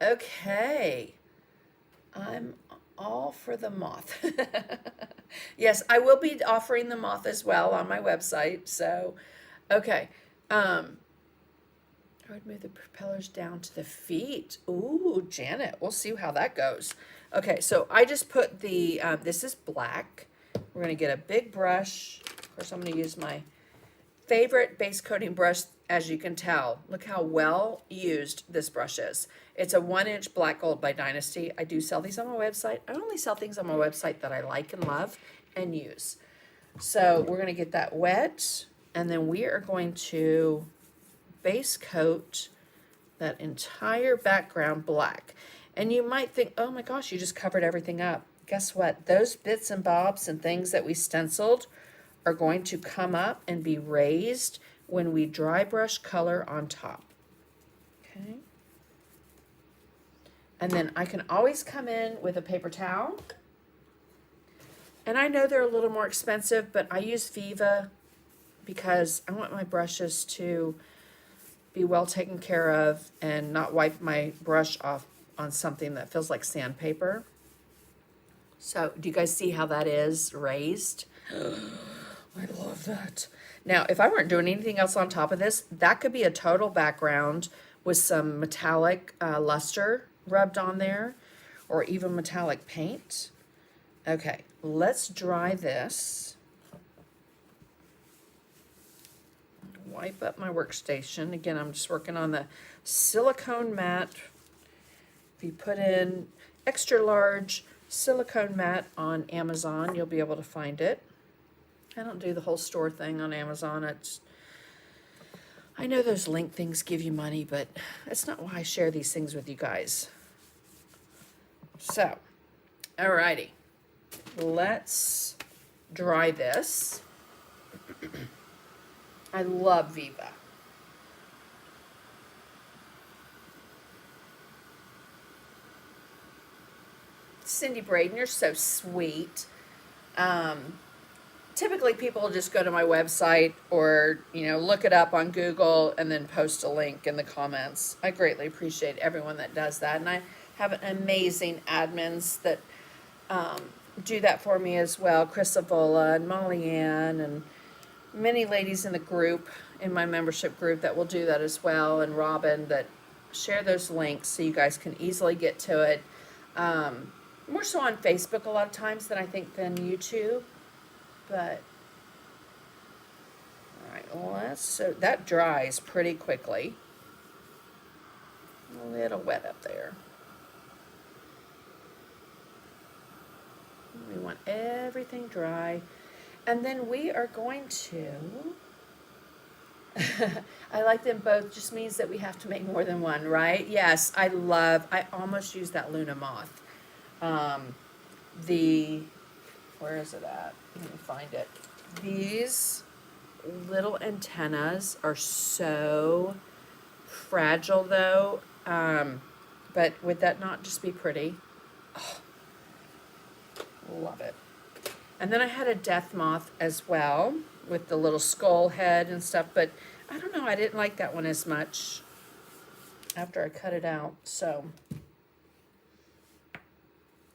Okay. I'm all for the moth. Yes, I will be offering the moth as well on my website. So, okay. I would move the propellers down to the feet. Ooh, Janet, we'll see how that goes. Okay, so I just put the, this is black. We're going to get a big brush. Of course, I'm going to use my favorite base coating brush. As you can tell, look how well used this brush is. It's a 1-inch black gold by Dynasty. I do sell these on my website. I only sell things on my website that I like and love and use. So we're going to get that wet, and then we are going to base coat that entire background black. And you might think, oh my gosh, you just covered everything up. Guess what? Those bits and bobs and things that we stenciled are going to come up and be raised when we dry brush color on top. Okay. And then I can always come in with a paper towel. And I know they're a little more expensive, but I use Viva because I want my brushes to be well taken care of and not wipe my brush off on something that feels like sandpaper. So do you guys see how that is raised? I love that. Now, if I weren't doing anything else on top of this, that could be a total background with some metallic luster rubbed on there, or even metallic paint. Okay, let's dry this. Wipe up my workstation. Again, I'm just working on the silicone mat. If you put in extra large silicone mat on Amazon, you'll be able to find it. I don't do the whole store thing on Amazon. I know those link things give you money, but that's not why I share these things with you guys. So, alrighty. Let's dry this. I love Viva. Cindy Braden, you're so sweet. Typically people just go to my website or, look it up on Google and then post a link in the comments. I greatly appreciate everyone that does that. And I have amazing admins that do that for me as well. Chris Avola and Molly Ann and many ladies in the group, in my membership group, that will do that as well. And Robin, that share those links so you guys can easily get to it. More so on Facebook a lot of times than YouTube. But, all right, so that dries pretty quickly. A little wet up there. We want everything dry. And then we are going to, I like them both, just means that we have to make more than one, right? Yes, I almost used that Luna moth. Where is it at? Let me find it. These little antennas are so fragile though. But would that not just be pretty? Oh, love it. And then I had a death moth as well with the little skull head and stuff, but I don't know, I didn't like that one as much after I cut it out. So,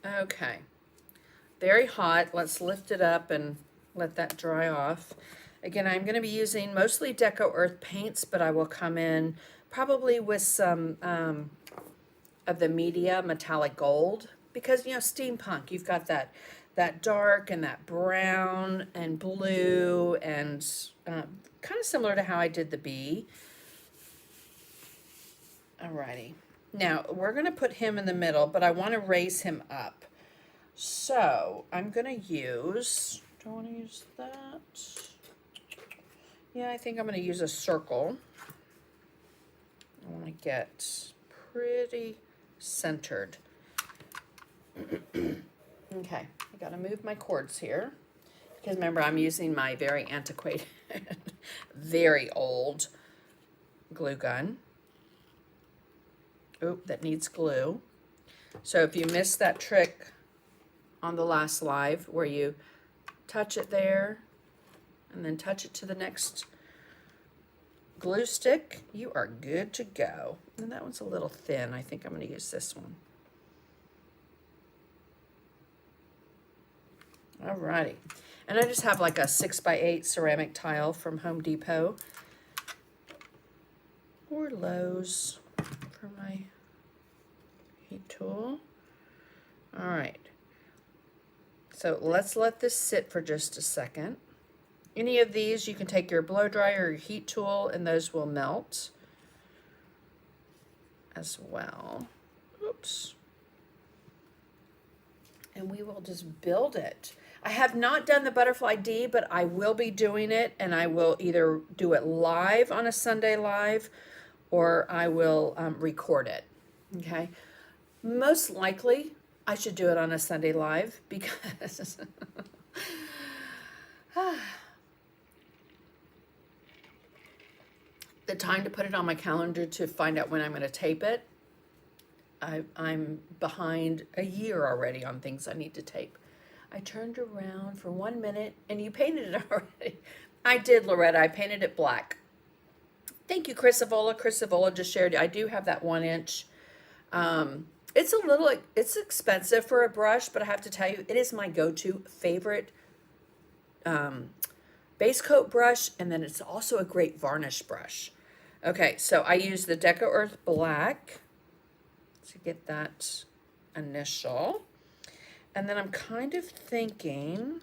okay. Very hot. Let's lift it up and let that dry off. Again, I'm going to be using mostly DecoEarth paints, but I will come in probably with some of the media metallic gold, because, you know, steampunk, you've got that dark and that brown and blue and kind of similar to how I did the bee. Alrighty. Now, we're going to put him in the middle, but I want to raise him up. So, I'm going to use, do I want to use that? Yeah, I think I'm going to use a circle. I want to get pretty centered. Okay, I got to move my cords here. Because remember, I'm using my very antiquated, very old glue gun. Oop, that needs glue. So if you missed that trick on the last live where you touch it there and then touch it to the next glue stick, you are good to go. And that one's a little thin. I think I'm going to use this one. Alrighty. And I just have like a 6x8 ceramic tile from Home Depot or Lowe's for my heat tool. All right. So let's let this sit for just a second. Any of these, you can take your blow dryer or your heat tool and those will melt as well. Oops. And we will just build it. I have not done the butterfly D, but I will be doing it, and I will either do it live on a Sunday live or I will record it, okay? Most likely, I should do it on a Sunday live because the time to put it on my calendar to find out when I'm going to tape it, I'm behind a year already on things I need to tape. I turned around for 1 minute and you painted it already. I did, Loretta. I painted it black. Thank you, Chris Avola. Chris Avola just shared. I do have that 1 inch. It's expensive for a brush, but I have to tell you, it is my go-to favorite base coat brush, and then it's also a great varnish brush. Okay, so I use the DecoEarth black to get that initial. And then I'm kind of thinking,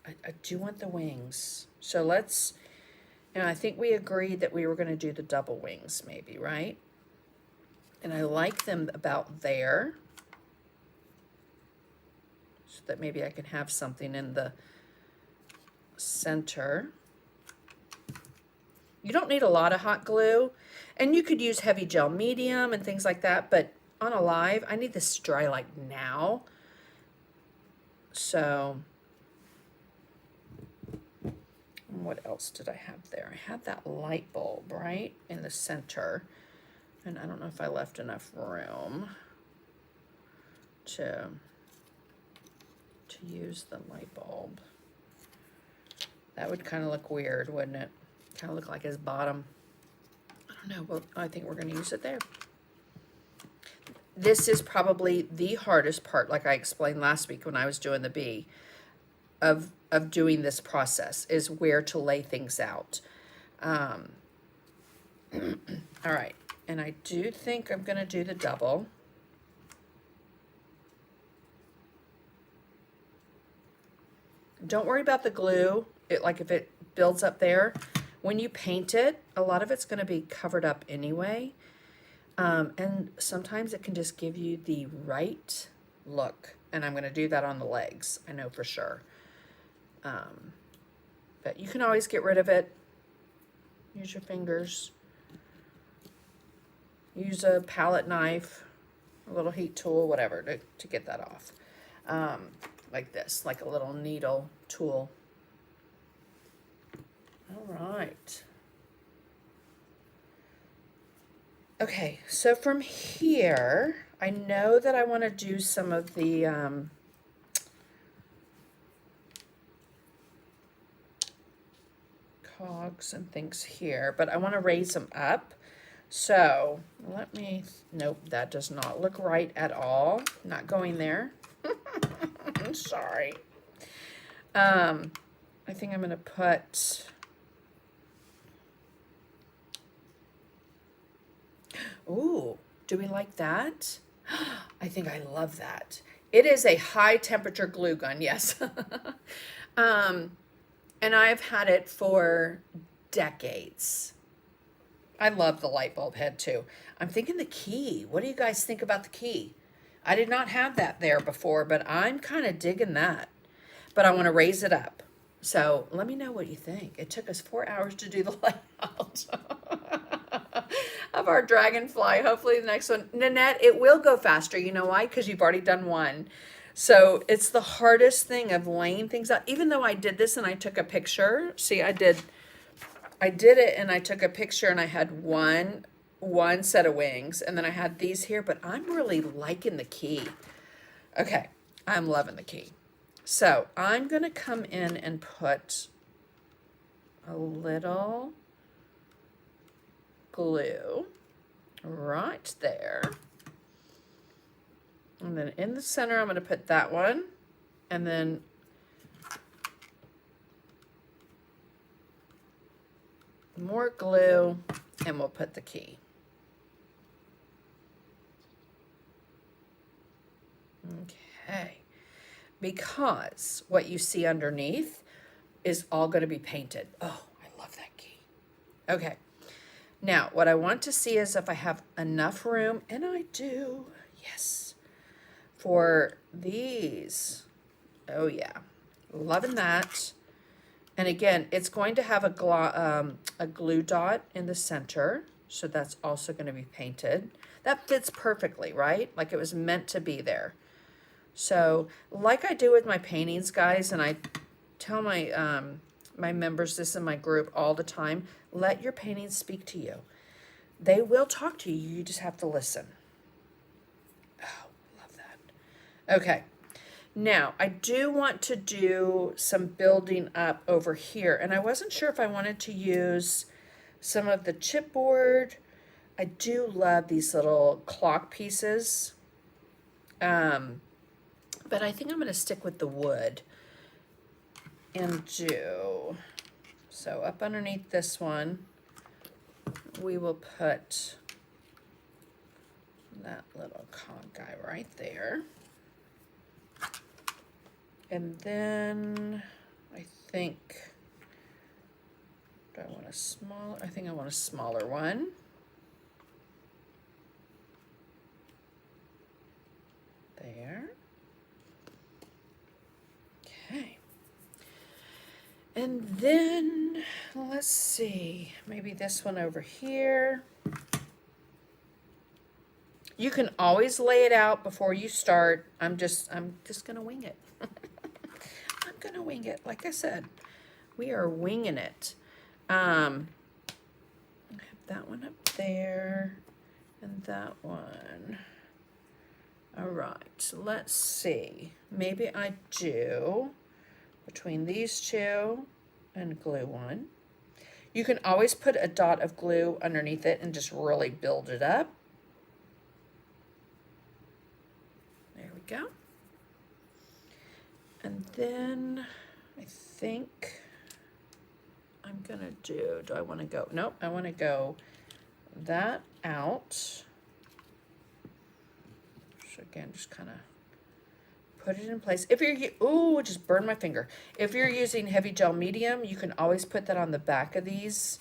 I do want the wings. So let's, I think we agreed that we were going to do the double wings maybe, right? And I like them about there. So that maybe I can have something in the center. You don't need a lot of hot glue. And you could use heavy gel medium and things like that, but on a live, I need this to dry like now. So, what else did I have there? I had that light bulb, right, in the center. And I don't know if I left enough room to use the light bulb. That would kind of look weird, wouldn't it? Kind of look like his bottom. I don't know, but I think we're going to use it there. This is probably the hardest part, like I explained last week when I was doing the bee, of doing this process, is where to lay things out. All right, and I do think I'm going to do the double. Don't worry about the glue. Like if it builds up there, when you paint it, a lot of it's going to be covered up anyway. And sometimes it can just give you the right look. And I'm going to do that on the legs, I know for sure. But you can always get rid of it. Use your fingers. Use a palette knife, a little heat tool, whatever, to get that off. Like this, like a little needle tool. All right. Okay, so from here, I know that I want to do some of the cogs and things here, but I want to raise them up. So let me, nope, that does not look right at all. Not going there. I'm sorry. I think I'm going to put, ooh, do we like that? I think I love that. It is a high temperature glue gun, yes. And I've had it for decades. I love the light bulb head too. I'm thinking the key. What do you guys think about the key? I did not have that there before, but I'm kind of digging that. But I want to raise it up. So let me know what you think. It took us 4 hours to do the layout of our dragonfly. Hopefully the next one, Nanette, it will go faster. You know why? Because you've already done one. So it's the hardest thing of laying things out. Even though I did this and I took a picture. See, I did it and I took a picture and I had one set of wings and then I had these here, but I'm really liking the key. Okay, I'm loving the key. So I'm going to come in and put a little glue right there. And then in the center, I'm going to put that one. And then more glue, and we'll put the key. Okay. Because what you see underneath is all going to be painted. Oh, I love that key. Okay. Now, what I want to see is if I have enough room, and I do, yes, for these. Oh, yeah. Loving that. And again, it's going to have a glue dot in the center, so that's also going to be painted. That fits perfectly, right? Like it was meant to be there. So, like I do with my paintings, guys, and I tell my my members this in my group all the time, let your paintings speak to you. They will talk to you. You just have to listen. Oh, love that. Okay. Now, I do want to do some building up over here, and I wasn't sure if I wanted to use some of the chipboard. I do love these little clock pieces, but I think I'm going to stick with the wood and do, so up underneath this one, we will put that little cog guy right there. And then I think, do I want a smaller? I think I want a smaller one. There. Okay. And then, let's see, maybe this one over here. You can always lay it out before you start. I'm just gonna wing it. I'm gonna wing it. Like I said, we are winging it. I have that one up there and that one. All right, so let's see. Maybe I do between these two and glue one. You can always put a dot of glue underneath it and just really build it up. There we go. And then I think I'm gonna do I want to go, nope, I want to go that out. So again, just kind of put it in place. If you're, ooh, just burned my finger. If you're using heavy gel medium, you can always put that on the back of these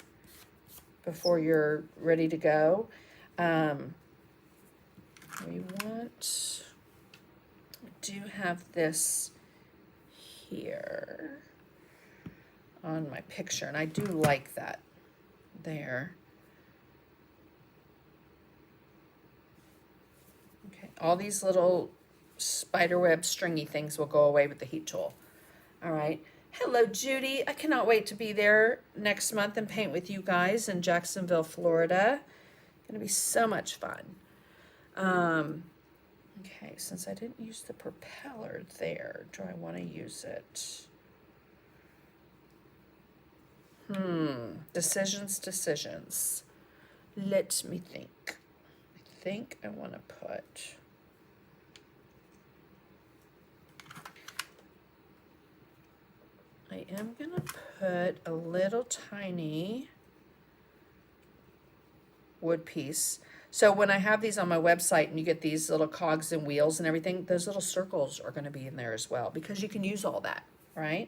before you're ready to go. We want do have this here on my picture, and I do like that there. Okay, all these little spiderweb stringy things will go away with the heat tool. All right. Hello, Judy. I cannot wait to be there next month and paint with you guys in Jacksonville, Florida. Gonna be so much fun. Okay, since I didn't use the propeller there, do I want to use it? Decisions. Let me think. I think I want to put... I am going to put a little tiny wood piece. So when I have these on my website and you get these little cogs and wheels and everything, those little circles are going to be in there as well because you can use all that, right?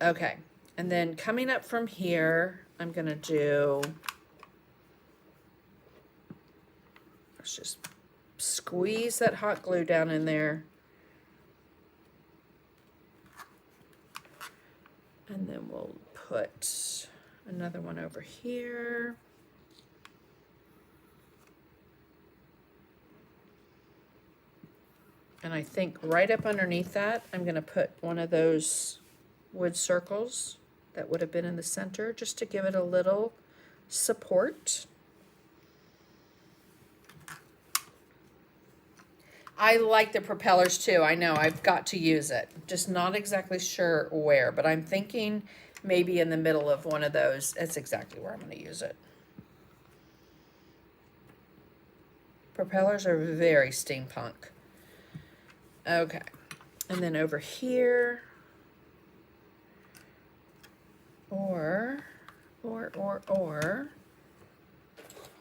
Okay, and then coming up from here, I'm going to do, let's just squeeze that hot glue down in there. And then we'll put another one over here. And I think right up underneath that, I'm going to put one of those wood circles that would have been in the center, just to give it a little support. I like the propellers too. I know I've got to use it. Just not exactly sure where, but I'm thinking maybe in the middle of one of those. That's exactly where I'm going to use it. Propellers are very steampunk. Okay. And then over here, or,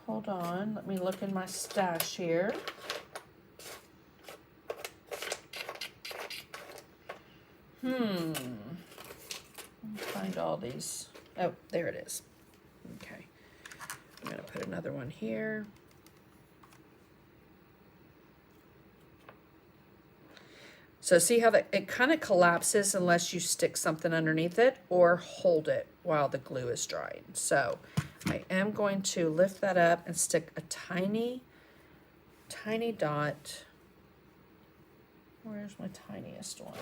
hold on, let me look in my stash here. Find all these. Oh, there it is. Okay. I'm going to put another one here. So see how it kind of collapses unless you stick something underneath it or hold it while the glue is drying. So I am going to lift that up and stick a tiny, tiny dot. Where's my tiniest one?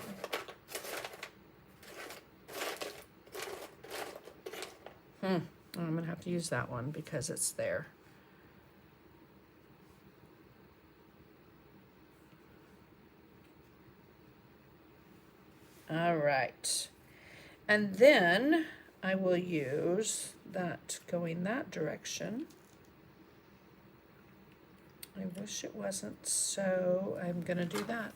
I'm going to have to use that one because it's there. All right. And then I will use that going that direction. I wish it wasn't, so I'm going to do that.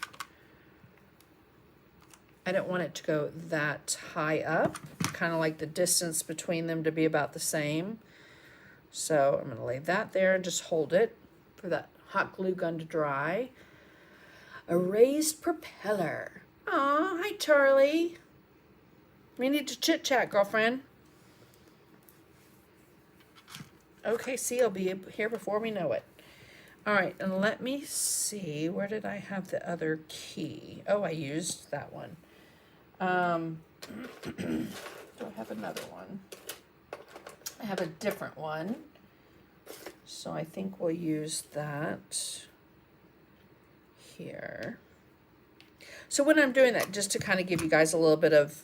I don't want it to go that high up, kind of like the distance between them to be about the same. So I'm going to lay that there and just hold it for that hot glue gun to dry. A raised propeller. Aw, hi Charlie. We need to chit chat, girlfriend. Okay, see, I'll be here before we know it. All right, and let me see, where did I have the other key? Oh, I used that one. Do I have another one? I have a different one. So I think we'll use that here. So when I'm doing that, just to kind of give you guys a little bit of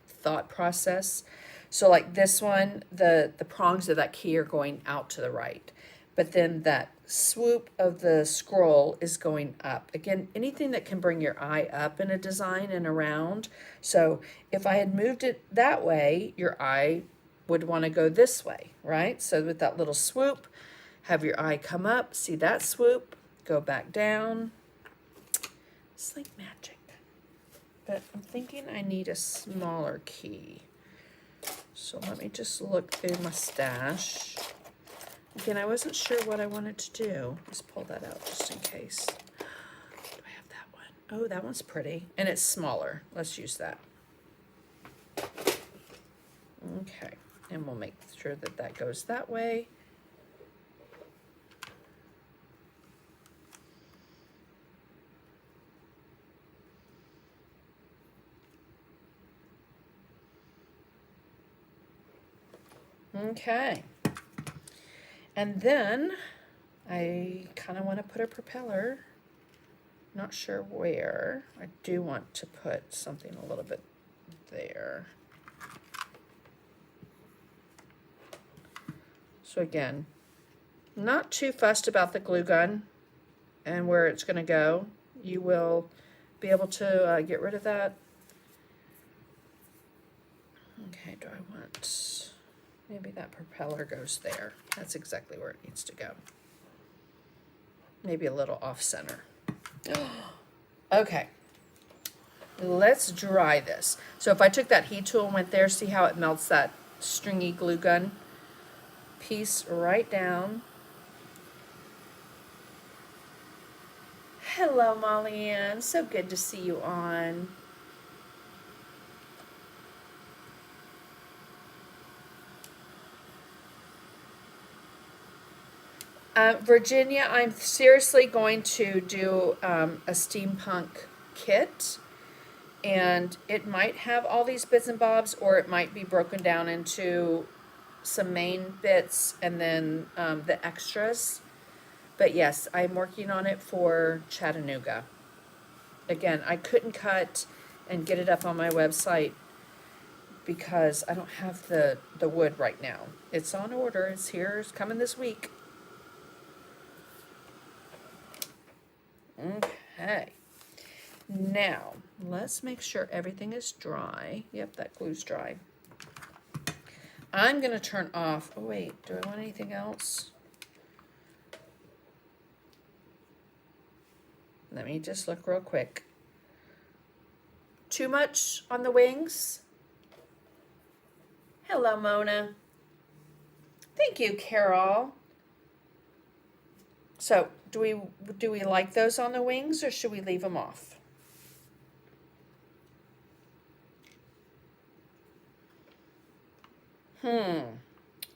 thought process. So like this one, the prongs of that key are going out to the right. But then that swoop of the scroll is going up. Again, anything that can bring your eye up in a design and around. So if I had moved it that way, your eye would want to go this way, right? So with that little swoop, have your eye come up, see that swoop, go back down. It's like magic. But I'm thinking I need a smaller key. So let me just look through my stash. Again, I wasn't sure what I wanted to do. Let's pull that out just in case. Do I have that one? Oh, that one's pretty. And it's smaller. Let's use that. Okay. And we'll make sure that that goes that way. Okay. And then I kind of want to put a propeller. Not sure where. I do want to put something a little bit there. So again, not too fussed about the glue gun and where it's going to go. You will be able to get rid of that. Okay, do I want, maybe that propeller goes there. That's exactly where it needs to go. Maybe a little off center. Okay, let's dry this. So if I took that heat tool and went there, see how it melts that stringy glue gun piece right down. Hello, Molly Ann. So good to see you on. Virginia, I'm seriously going to do a steampunk kit, and it might have all these bits and bobs, or it might be broken down into some main bits and then the extras. But yes, I'm working on it for Chattanooga. Again, I couldn't cut and get it up on my website because I don't have the wood right now. It's on order. It's here. It's coming this week. Okay. Now, let's make sure everything is dry. Yep, that glue's dry. I'm going to turn off. Oh, wait. Do I want anything else? Let me just look real quick. Too much on the wings? Hello, Mona. Thank you, Carol. So, do we like those on the wings, or should we leave them off?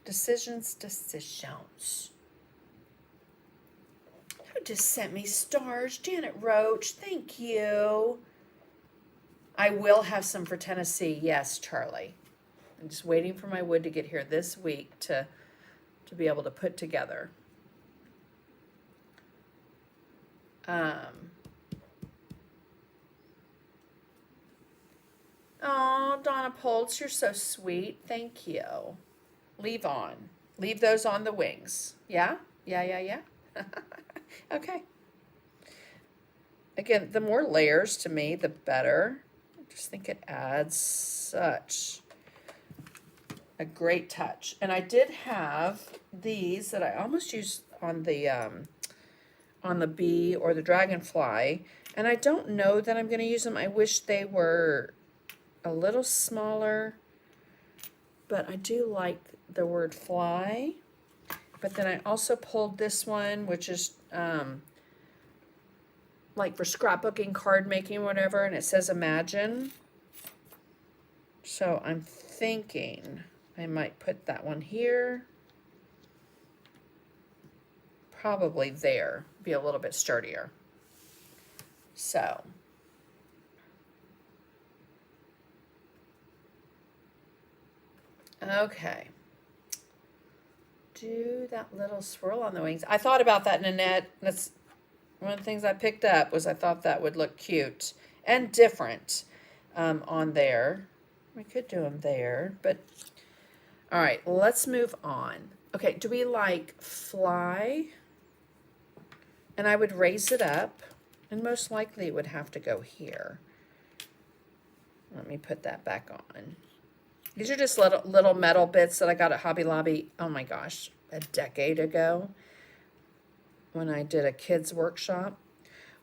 Decisions. Who just sent me stars? Janet Roach, thank you. I will have some for Tennessee. Yes, Charlie. I'm just waiting for my wood to get here this week to be able to put together. Oh, Donna Poltz, you're so sweet. Thank you. Leave on. Leave those on the wings. Yeah? Yeah. Okay. Again, the more layers to me, the better. I just think it adds such a great touch. And I did have these that I almost used on the bee or the dragonfly, and I don't know that I'm going to use them. I wish they were a little smaller, but I do like the word fly. But then I also pulled this one, which is like for scrapbooking, card making, whatever, and it says imagine. So I'm thinking I might put that one here. Probably there, be a little bit sturdier. So, okay. Do that little swirl on the wings. I thought about that, Nanette. That's one of the things I picked up, was I thought that would look cute and different on there. We could do them there, but all right, let's move on. Okay, do we like fly? And I would raise it up, and most likely it would have to go here. Let me put that back on. These are just little metal bits that I got at Hobby Lobby, oh my gosh, a decade ago when I did a kids workshop,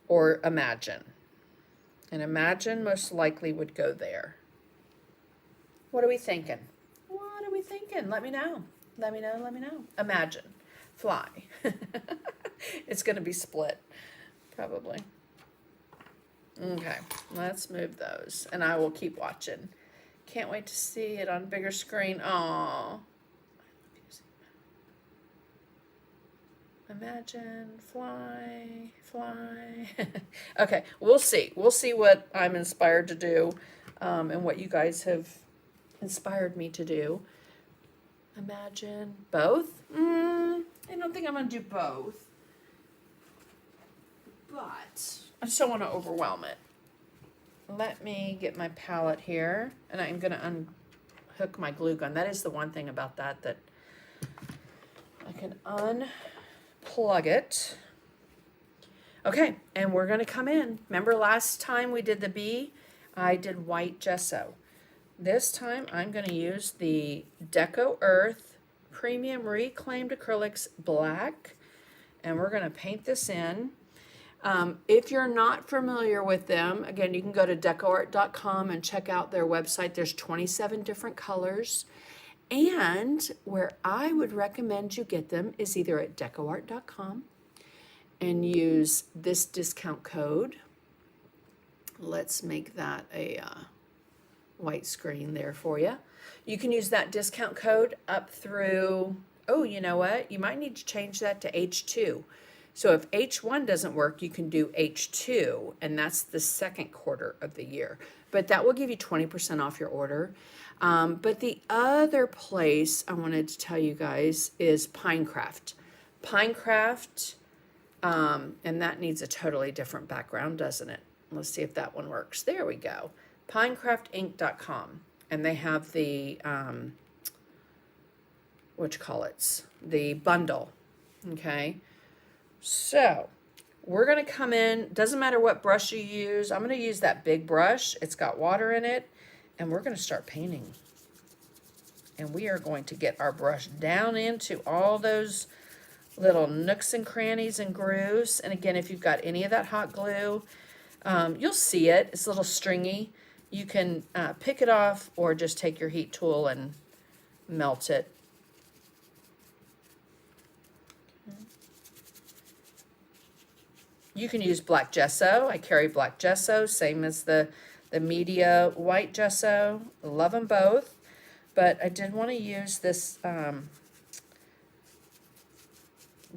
or Imagine. And Imagine most likely would go there. What are we thinking? What are we thinking? Let me know. Let me know. Imagine. Fly. It's going to be split, probably. Okay, let's move those, and I will keep watching. Can't wait to see it on bigger screen. Aww. Imagine, fly. Okay, we'll see. We'll see what I'm inspired to do, and what you guys have inspired me to do. Imagine. Both? I don't think I'm going to do both. But I still want to overwhelm it. Let me get my palette here, and I'm going to unhook my glue gun. That is the one thing about that I can unplug it. Okay, and we're going to come in. Remember last time we did the bee? I did white gesso. This time I'm going to use the DecoEarth Premium Reclaimed Acrylics Black, and we're going to paint this in. If you're not familiar with them, again, you can go to DecoArt.com and check out their website. There's 27 different colors. And where I would recommend you get them is either at DecoArt.com and use this discount code. Let's make that a white screen there for you. You can use that discount code up through, oh, you know what? You might need to change that to H2. So if H1 doesn't work, you can do H2, and that's the second quarter of the year. But that will give you 20% off your order. But the other place I wanted to tell you guys is Pinecraft. Pinecraft, and that needs a totally different background, doesn't it? Let's see if that one works. There we go. Pinecraftinc.com. And they have the, the bundle, okay? So we're going to come in, doesn't matter what brush you use. I'm going to use that big brush. It's got water in it, and we're going to start painting. And we are going to get our brush down into all those little nooks and crannies and grooves. And again, if you've got any of that hot glue, you'll see it. It's a little stringy. You can pick it off or just take your heat tool and melt it. You can use black gesso. I carry black gesso, same as the media white gesso. I love them both. But I did want to use this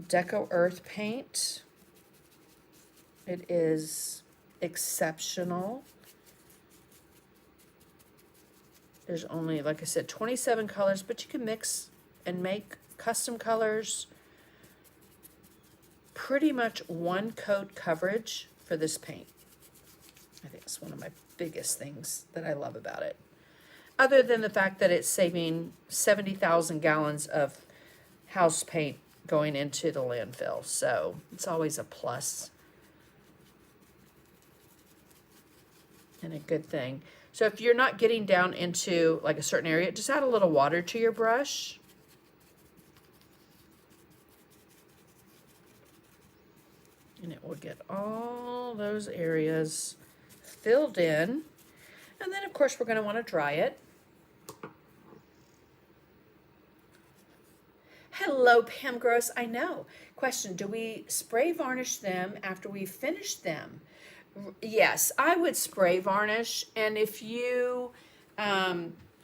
DecoEarth paint. It is exceptional. There's only, like I said, 27 colors, but you can mix and make custom colors. Pretty much one coat coverage for this paint. I think it's one of my biggest things that I love about it. Other than the fact that it's saving 70,000 gallons of house paint going into the landfill. So it's always a plus and a good thing. So if you're not getting down into like a certain area, just add a little water to your brush. And it will get all those areas filled in. And then, of course, we're going to want to dry it. Hello, Pam Gross. I know. Question, do we spray varnish them after we finish them? Yes, I would spray varnish. And if you,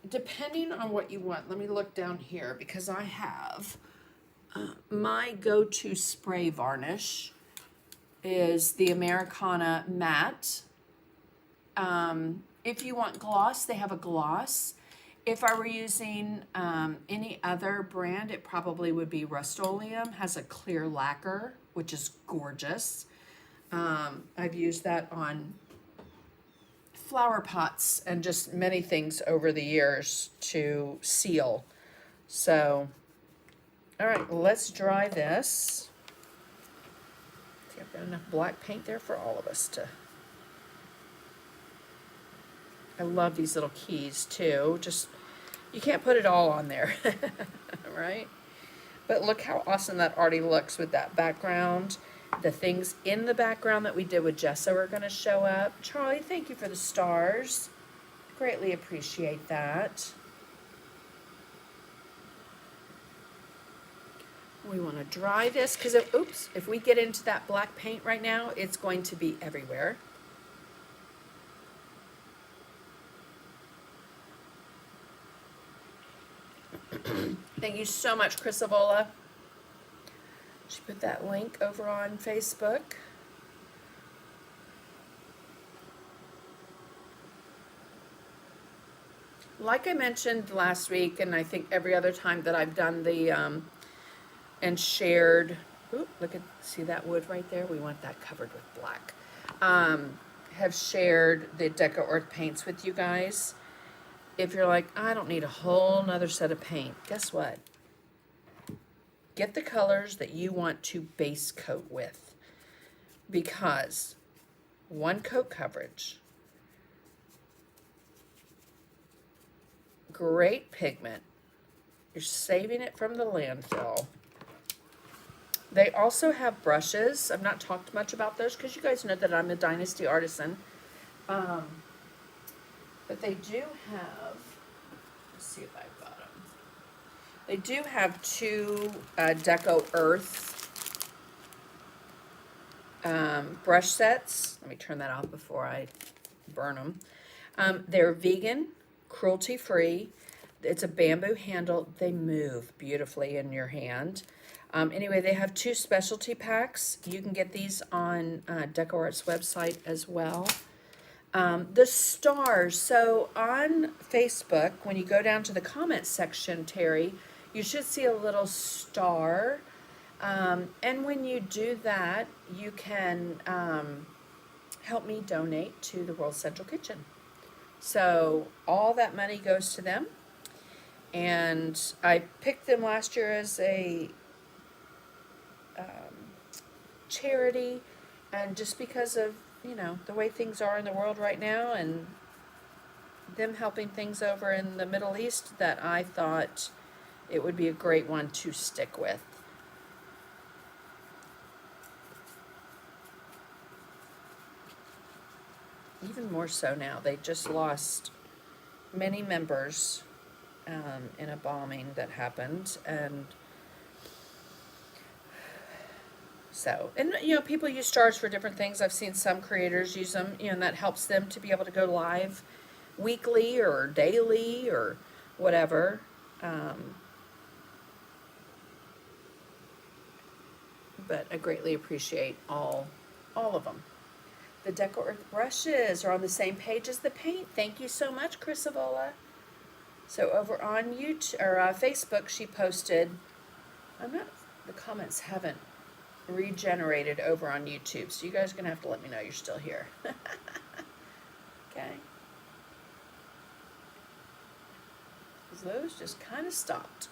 depending on what you want, let me look down here because I have my go-to spray varnish is the Americana Matte. If you want gloss, they have a gloss. If I were using any other brand, it probably would be Rust-Oleum. Has a clear lacquer, which is gorgeous. I've used that on flower pots and just many things over the years to seal. So, all right, let's dry this. I've got enough black paint there for all of us to. I love these little keys too. Just, you can't put it all on there, right? But look how awesome that already looks with that background. The things in the background that we did with gesso are going to show up. Charlie, thank you for the stars. Greatly appreciate that. We want to dry this because if we get into that black paint right now, it's going to be everywhere. Thank you so much, Chris Avola. She put that link over on Facebook. Like I mentioned last week, and I think every other time that I've done the and shared. Ooh, look at, see that wood right there? We want that covered with black. Have shared the DecoArth paints with you guys. If you're like, I don't need a whole nother set of paint, guess what? Get the colors that you want to base coat with, because one coat coverage, great pigment, you're saving it from the landfill. They also have brushes. I've not talked much about those because you guys know that I'm a Dynasty artisan. But they do have, let's see if I've got them. They do have two DecoEarth brush sets. Let me turn that off before I burn them. They're vegan, cruelty-free. It's a bamboo handle. They move beautifully in your hand. Anyway, they have two specialty packs. You can get these on DecoArt's website as well. The stars. So on Facebook, when you go down to the comments section, Terry, you should see a little star. And when you do that, you can help me donate to the World Central Kitchen. So all that money goes to them. And I picked them last year as a charity, and just because of, you know, the way things are in the world right now and them helping things over in the Middle East, that I thought it would be a great one to stick with. Even more so now. They just lost many members in a bombing that happened, and so, and you know, people use stars for different things. I've seen some creators use them, you know, and that helps them to be able to go live weekly or daily or whatever. But I greatly appreciate all of them. The DecoEarth brushes are on the same page as the paint. Thank you so much, Chris Avola. So over on YouTube or Facebook, she posted. The comments haven't regenerated over on YouTube, so you guys are gonna have to let me know you're still here. Okay. Because those just kind of stopped.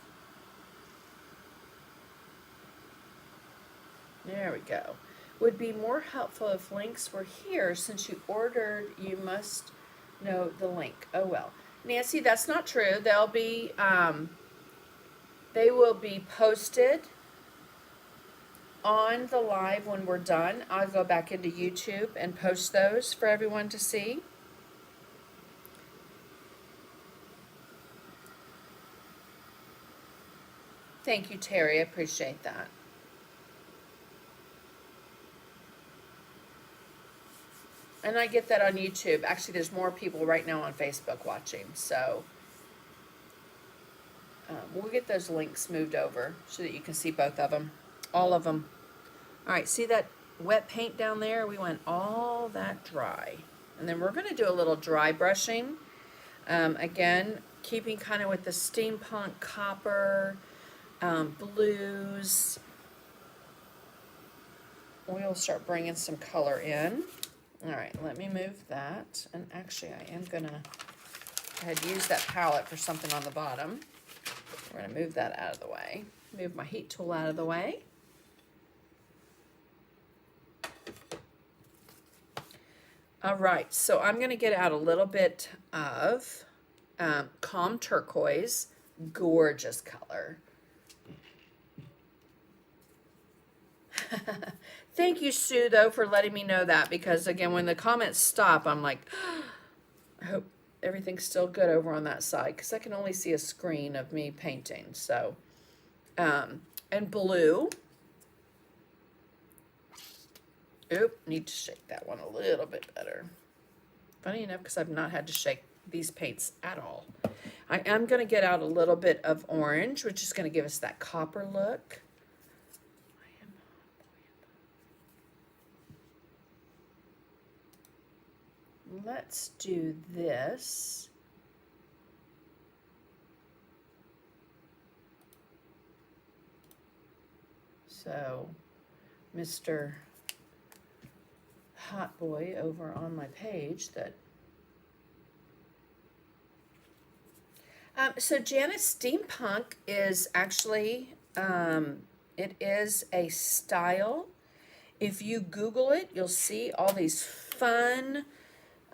There we go. Would be more helpful if links were here. Since you ordered, you must know the link. Oh well. Nancy, that's not true. They'll be, they will be posted on the live when we're done. I'll go back into YouTube and post those for everyone to see. Thank you, Terry. I appreciate that. And I get that on YouTube. Actually, there's more people right now on Facebook watching, so we'll get those links moved over so that you can see both of them, all of them. All right, see that wet paint down there? We want all that dry. And then we're going to do a little dry brushing. Again, keeping kind of with the steampunk copper, blues. We'll start bringing some color in. All right, let me move that. And actually, I am going to, I had used that palette for something on the bottom. We're going to move that out of the way. Move my heat tool out of the way. All right, so I'm going to get out a little bit of Calm Turquoise. Gorgeous color. Thank you, Sue, though, for letting me know that, because, again, when the comments stop, I'm like, I hope everything's still good over on that side, because I can only see a screen of me painting. So, and blue. Oop, need to shake that one a little bit better. Funny enough, because I've not had to shake these paints at all. I am going to get out a little bit of orange, which is going to give us that copper look. Let's do this. So, Mr. Hot Boy over on my page that so Janet's Steampunk is actually it is a style. If you Google it, you'll see all these fun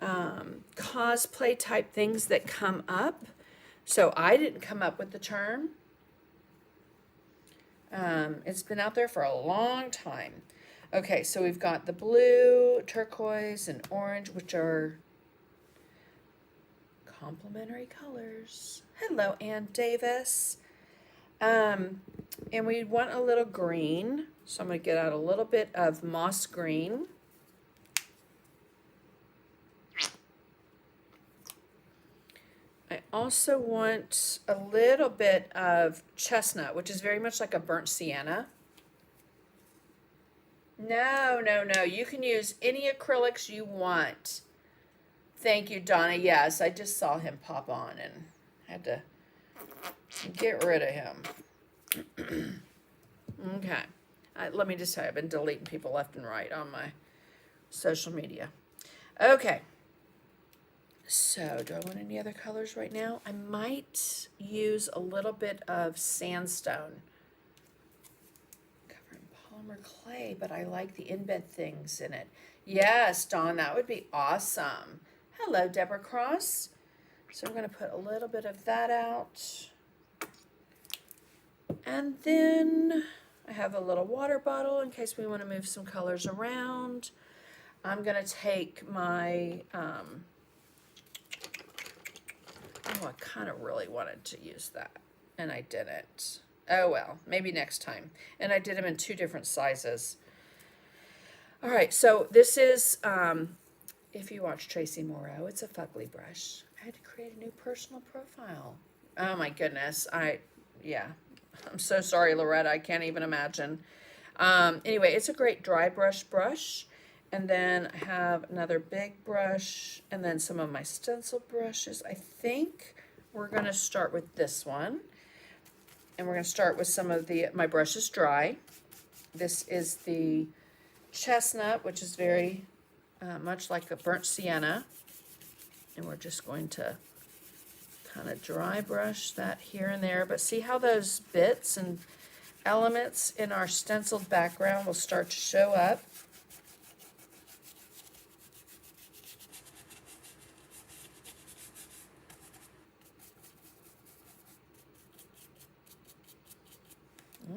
cosplay type things that come up. So I didn't come up with the term. It's been out there for a long time. Okay, so we've got the blue, turquoise, and orange, which are complementary colors. Hello, Ann Davis. And we want a little green, so I'm going to get out a little bit of moss green. I also want a little bit of chestnut, which is very much like a burnt sienna. No, no, no. You can use any acrylics you want. Thank you, Donna. Yes, I just saw him pop on and had to get rid of him. Okay. Let me just tell you, I've been deleting people left and right on my social media. Okay. So, do I want any other colors right now? I might use a little bit of sandstone. Covered in polymer clay, but I like the indent things in it. Yes, Dawn, that would be awesome. Hello, Deborah Cross. So, I'm going to put a little bit of that out. And then I have a little water bottle in case we want to move some colors around. I'm going to take my... oh, I kind of really wanted to use that, and I didn't. Oh, well, maybe next time. And I did them in 2 different sizes. All right, so this is, if you watch Tracy Morrow, it's a fugly brush. I had to create a new personal profile. Oh, my goodness. Yeah. I'm so sorry, Loretta. I can't even imagine. Anyway, it's a great dry brush. And then I have another big brush, and then some of my stencil brushes. I think we're going to start with this one. And we're going to start with some of my brush is dry. This is the chestnut, which is very much like a burnt sienna. And we're just going to kind of dry brush that here and there. But see how those bits and elements in our stenciled background will start to show up.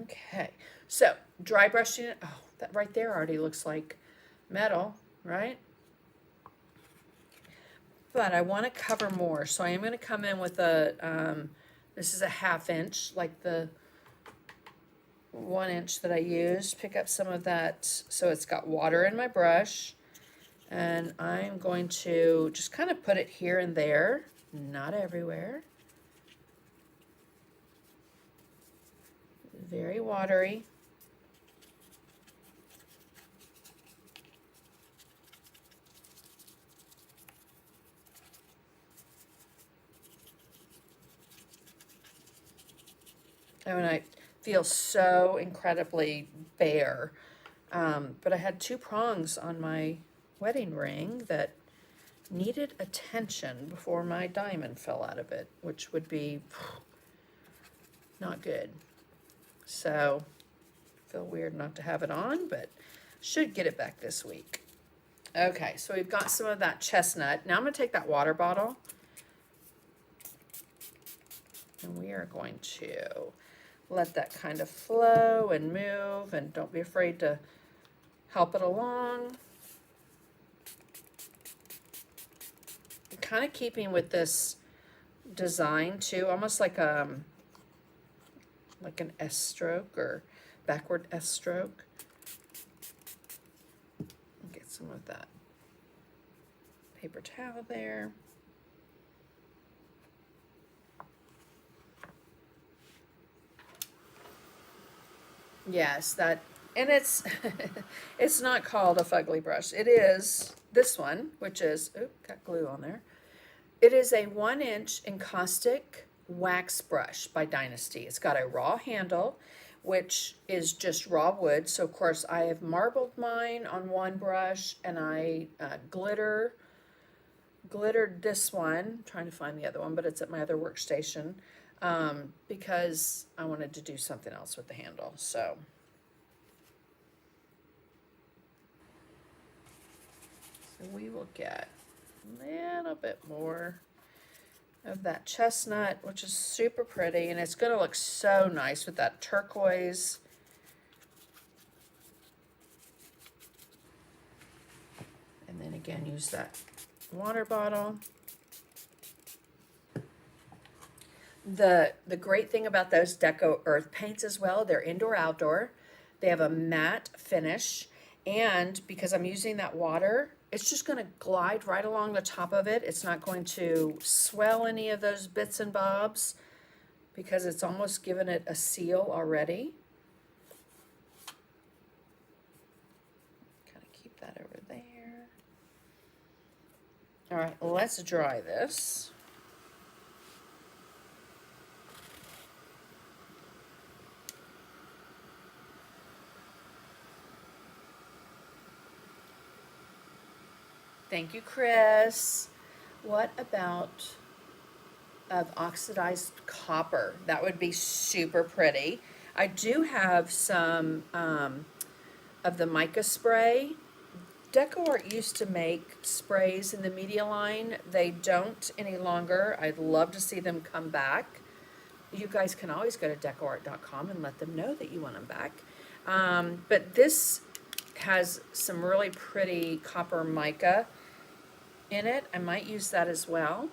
Okay, so dry brushing it. Oh, that right there already looks like metal, right? But I want to cover more, so I am going to come in with a, this is a 1/2 inch, like the 1 inch that I used. Pick up some of that, so it's got water in my brush. And I'm going to just kind of put it here and there, not everywhere. Very watery. And I feel so incredibly bare. But I had 2 prongs on my wedding ring that needed attention before my diamond fell out of it, which would be not good. So, feel weird not to have it on, but should get it back this week. Okay, so we've got some of that chestnut. Now I'm going to take that water bottle, and we are going to let that kind of flow and move, and don't be afraid to help it along. Kind of keeping with this design too, almost like an S stroke or backward S stroke. Get some of that paper towel there. Yes, that, and it's it's not called a fugly brush. It is this one, which is, oh, got glue on there. It is a 1-inch encaustic wax brush by Dynasty. It's got a raw handle which is just raw wood. So of course I have marbled mine on one brush, and I glittered this one. I'm trying to find the other one, but it's at my other workstation, because I wanted to do something else with the handle. So we will get a little bit more of that chestnut, which is super pretty, and it's going to look so nice with that turquoise. And then again, use that water bottle. The great thing about those DecoEarth paints as well, they're indoor outdoor. They have a matte finish, and because I'm using that water, it's just going to glide right along the top of it. It's not going to swell any of those bits and bobs because it's almost given it a seal already. Kind of keep that over there. All right, let's dry this. Thank you, Chris. What about of oxidized copper? That would be super pretty. I do have some of the mica spray. DecoArt used to make sprays in the media line. They don't any longer. I'd love to see them come back. You guys can always go to DecoArt.com and let them know that you want them back. But this has some really pretty copper mica in it. I might use that as well.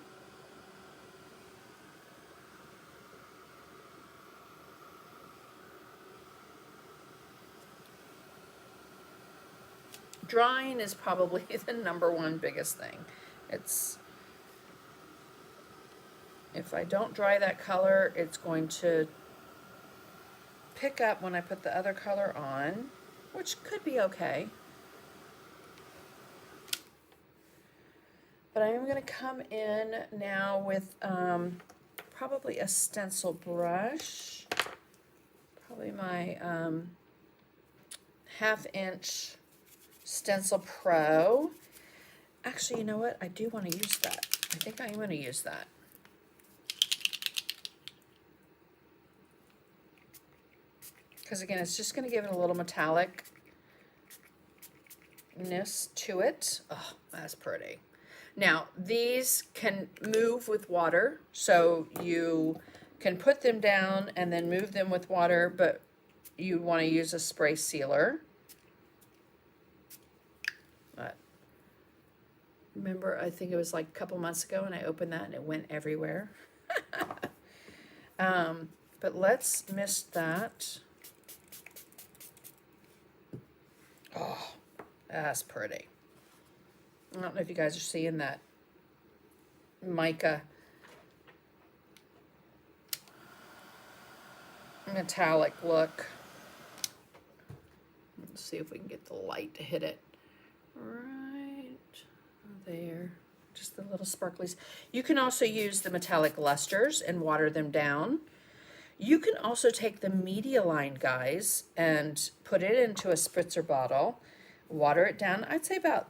Drying is probably the #1 biggest thing. It's, if I don't dry that color, it's going to pick up when I put the other color on, which could be okay. But I am going to come in now with probably a stencil brush, probably my 1/2" Stencil Pro. Actually, you know what? I do want to use that. I think I'm going to use that. Because again, it's just going to give it a little metallicness to it. Oh, that's pretty. Now, these can move with water, so you can put them down and then move them with water, but you want to use a spray sealer. But remember, I think it was like a couple months ago, and I opened that and it went everywhere. But let's mist that. Oh, that's pretty. I don't know if you guys are seeing that mica metallic look. Let's see if we can get the light to hit it right there. Just the little sparklies. You can also use the metallic lusters and water them down. You can also take the media line, guys, and put it into a spritzer bottle, water it down. I'd say about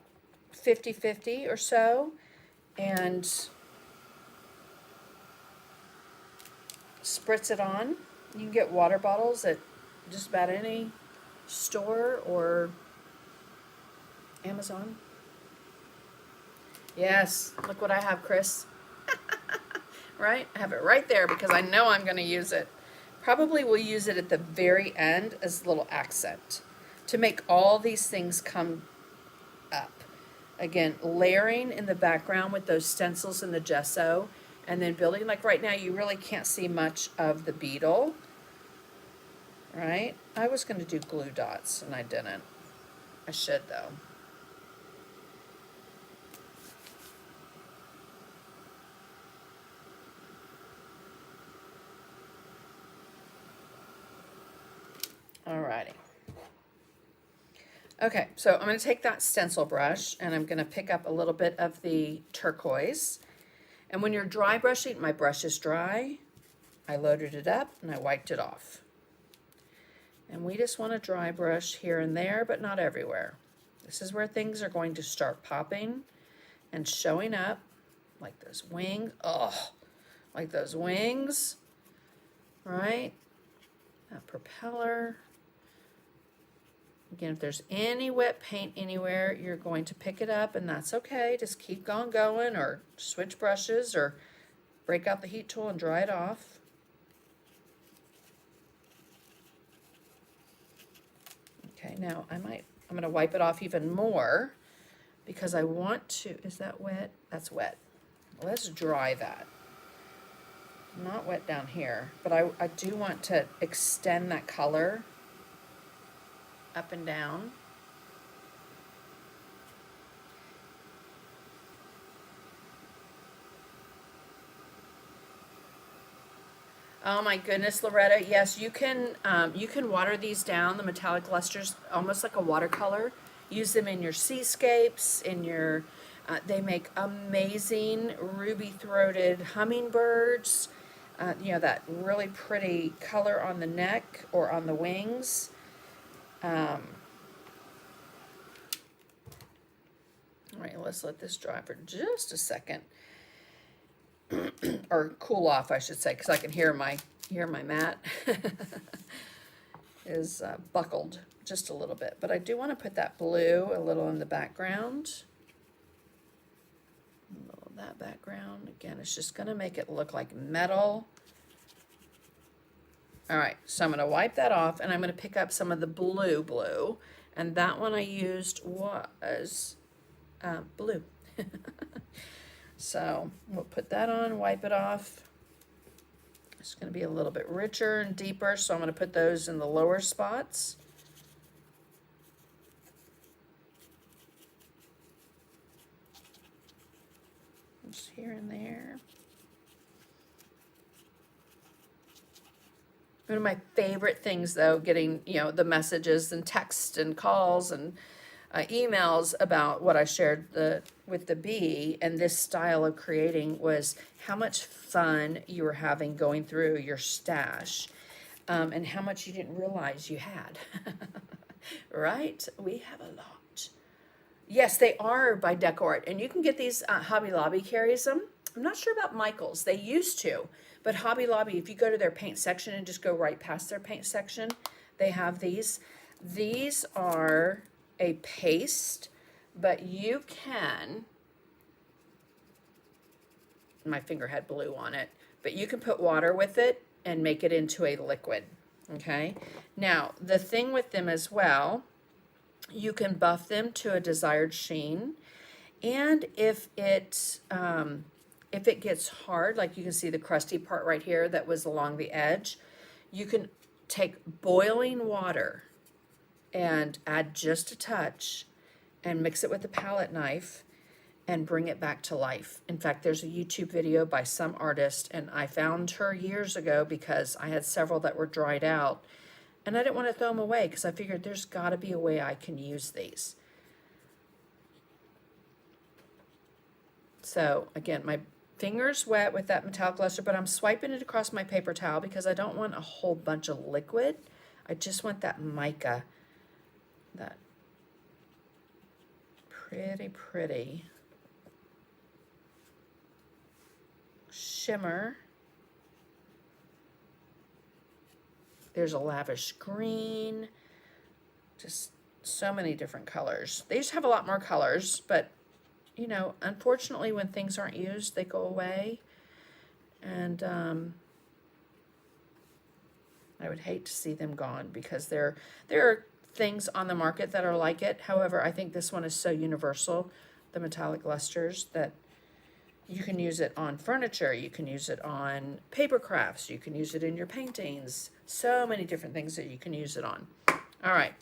50-50 or so, and spritz it on. You can get water bottles at just about any store or Amazon. Yes, look what I have, Chris. Right? I have it right there because I know I'm going to use it. Probably will use it at the very end as a little accent to make all these things come up. Again, layering in the background with those stencils and the gesso, and then building. Like right now, you really can't see much of the beetle, right? I was going to do glue dots, and I didn't. I should, though. Alrighty. Okay, so I'm going to take that stencil brush and I'm going to pick up a little bit of the turquoise. And when you're dry brushing, my brush is dry. I loaded it up and I wiped it off. And we just want to dry brush here and there, but not everywhere. This is where things are going to start popping and showing up, like those wings. Oh, like those wings, right? That propeller. Again, if there's any wet paint anywhere, you're going to pick it up, and that's okay. Just keep on going, or switch brushes, or break out the heat tool and dry it off. Okay, now I'm going to wipe it off even more because I want to, is that wet? That's wet. Let's dry that. Not wet down here, but I do want to extend that color up and down. Oh my goodness, Loretta, yes, you can water these down, the metallic lusters, almost like a watercolor. Use them in your seascapes, in your, they make amazing ruby-throated hummingbirds. You know, that really pretty color on the neck or on the wings. All right, let's let this dry for just a second. Or cool off, I should say, because I can hear my mat is buckled just a little bit. But I do want to put that blue a little in the background. A little of that background. Again, it's just going to make it look like metal. All right, so I'm going to wipe that off, and I'm going to pick up some of the blue. And that one I used was blue. So we'll put that on, wipe it off. It's going to be a little bit richer and deeper, so I'm going to put those in the lower spots. Just here and there. One of my favorite things, though, getting, you know, the messages and texts and calls and emails about what I shared with the bee and this style of creating was how much fun you were having going through your stash, and how much you didn't realize you had. Right? We have a lot. Yes, they are by DecoArt, and you can get these. Hobby Lobby carries them. I'm not sure about Michael's. They used to, but Hobby Lobby, if you go to their paint section and just go right past their paint section, they have these. These are a paste, but you can, my finger had blue on it, but you can put water with it and make it into a liquid. Okay, now the thing with them as well, you can buff them to a desired sheen, and if it gets hard, like you can see the crusty part right here that was along the edge, you can take boiling water and add just a touch and mix it with a palette knife and bring it back to life. In fact, there's a YouTube video by some artist, and I found her years ago because I had several that were dried out, and I didn't want to throw them away because I figured there's got to be a way I can use these. So again, my finger's wet with that metallic luster, but I'm swiping it across my paper towel because I don't want a whole bunch of liquid. I just want that mica, that pretty shimmer. There's a lavish green, just so many different colors. They used to have a lot more colors, but you know, unfortunately when things aren't used, they go away. And I would hate to see them gone because there are things on the market that are like it. However, I think this one is so universal, the metallic lusters, that you can use it on furniture, you can use it on paper crafts, you can use it in your paintings. So many different things that you can use it on. All right,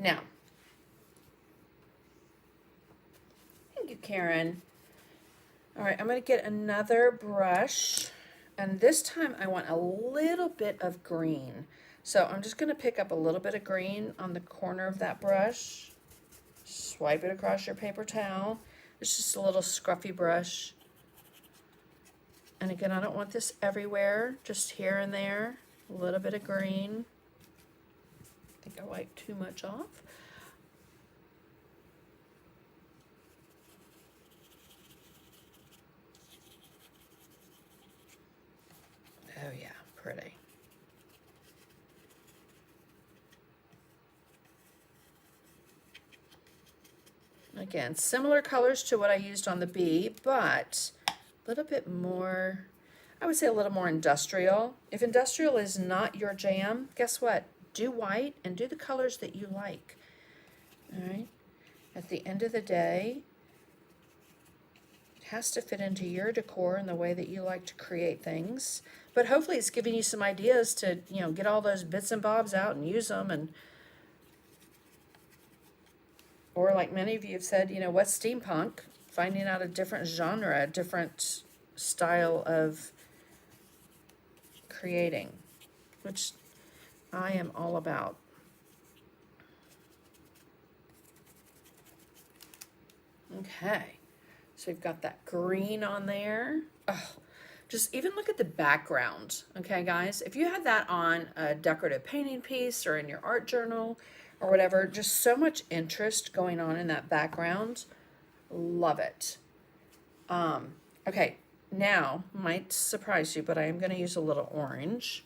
now, thank you, Karen. All right, I'm going to get another brush, and this time I want a little bit of green. So I'm just going to pick up a little bit of green on the corner of that brush, swipe it across your paper towel. It's just a little scruffy brush. And again, I don't want this everywhere, just here and there, a little bit of green. think I wiped too much off. Oh yeah, pretty. Again, similar colors to what I used on the bee, but a little bit more, I would say a little more industrial. If industrial is not your jam, guess what? Do white and do the colors that you like. All right. At the end of the day, it has to fit into your decor and the way that you like to create things. But hopefully it's giving you some ideas to, you know, get all those bits and bobs out and use them. And or like many of you have said, you know, what's steampunk? Finding out a different genre, a different style of creating, which I am all about. Okay, so we've got that green on there. Oh, just even look at the background, okay, guys? If you had that on a decorative painting piece or in your art journal or whatever, just so much interest going on in that background. Love it. Okay, now, might surprise you, but I am going to use a little orange.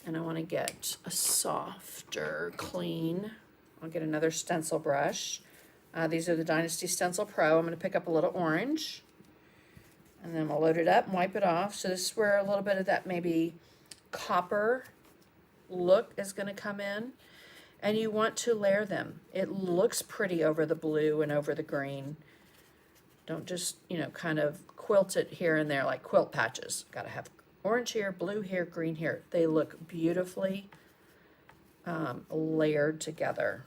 And I want to get a softer, clean. I'll get another stencil brush. These are the Dynasty Stencil Pro. I'm going to pick up a little orange. And then we'll load it up and wipe it off. So this is where a little bit of that maybe copper look is going to come in. And you want to layer them. It looks pretty over the blue and over the green. Don't just, you know, kind of quilt it here and there like quilt patches. Got to have orange here, blue here, green here. They look beautifully layered together.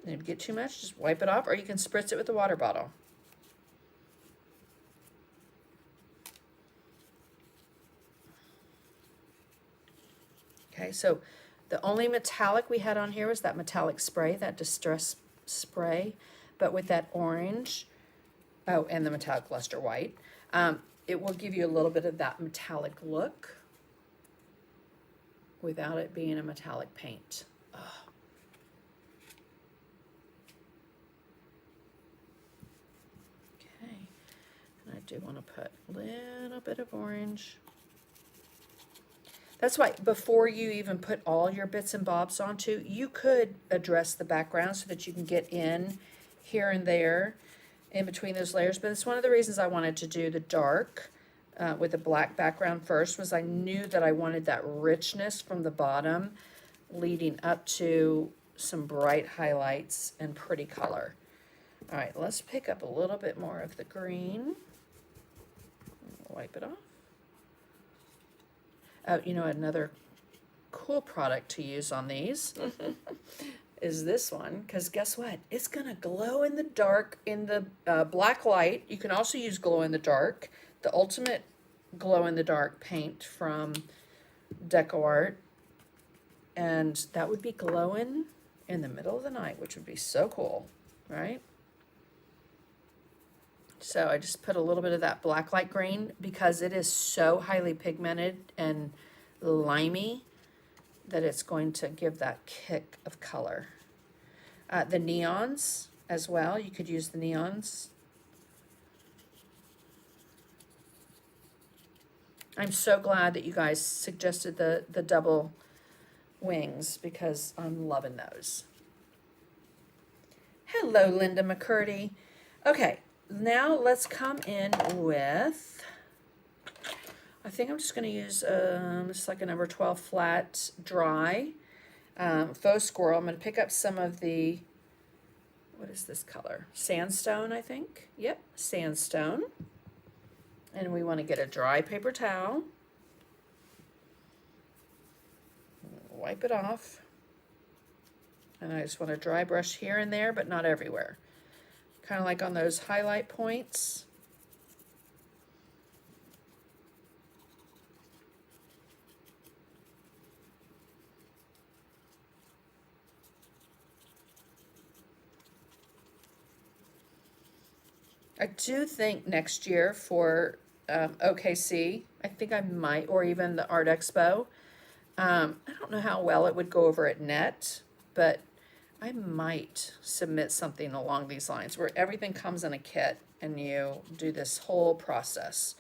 If you get too much, just wipe it off, or you can spritz it with a water bottle. Okay, so the only metallic we had on here was that metallic spray, that distress spray, but with that orange, oh, and the metallic luster white, it will give you a little bit of that metallic look without it being a metallic paint. Oh. Okay, and I do want to put a little bit of orange. That's why before you even put all your bits and bobs onto, you could address the background so that you can get in here and there in between those layers. But it's one of the reasons I wanted to do the dark with the black background first, was I knew that I wanted that richness from the bottom leading up to some bright highlights and pretty color. All right, let's pick up a little bit more of the green. Wipe it off. You know, another cool product to use on these is this one, because guess what? It's going to glow in the dark in the black light. You can also use glow in the dark, the ultimate glow in the dark paint from DecoArt. And that would be glowing in the middle of the night, which would be so cool, right? So I just put a little bit of that black light green because it is so highly pigmented and limey that it's going to give that kick of color. The neons as well, you could use the neons. I'm so glad that you guys suggested the double wings because I'm loving those. Hello, Linda McCurdy. Okay. Now let's come in with, I think I'm just going to use just like a number 12 flat dry faux squirrel. I'm going to pick up some of the, what is this color? Sandstone, I think. Yep, sandstone. And we want to get a dry paper towel. Wipe it off. And I just want to dry brush here and there, but not everywhere. Kind of like on those highlight points. I do think next year for OKC, I think I might, or even the Art Expo. I don't know how well it would go over at Net, but I might submit something along these lines where everything comes in a kit and you do this whole process.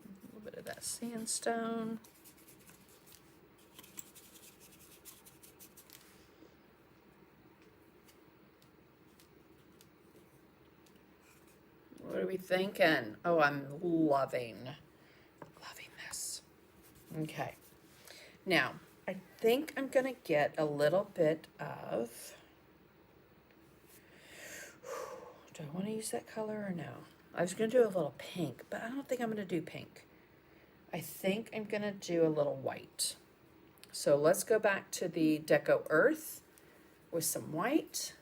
A little bit of that sandstone. What are we thinking? Oh, I'm loving this. Okay. Now, I think I'm going to get a little bit of, do I want to use that color or no? I was going to do a little pink, but I don't think I'm going to do pink. I think I'm going to do a little white. So let's go back to the DecoEarth with some white.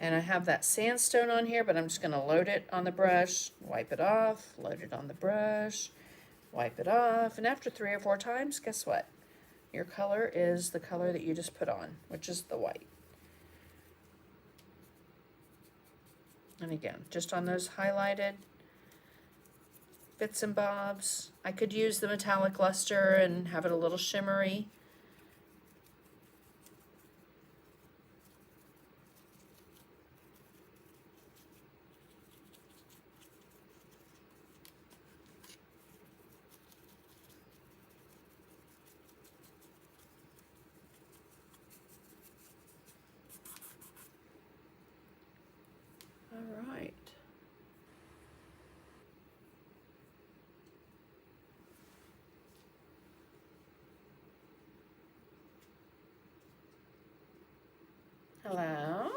And I have that sandstone on here, but I'm just going to load it on the brush, wipe it off, load it on the brush, wipe it off. And after 3 or 4 times, guess what? Your color is the color that you just put on, which is the white. And again, just on those highlighted bits and bobs. I could use the metallic luster and have it a little shimmery. All right. Hello?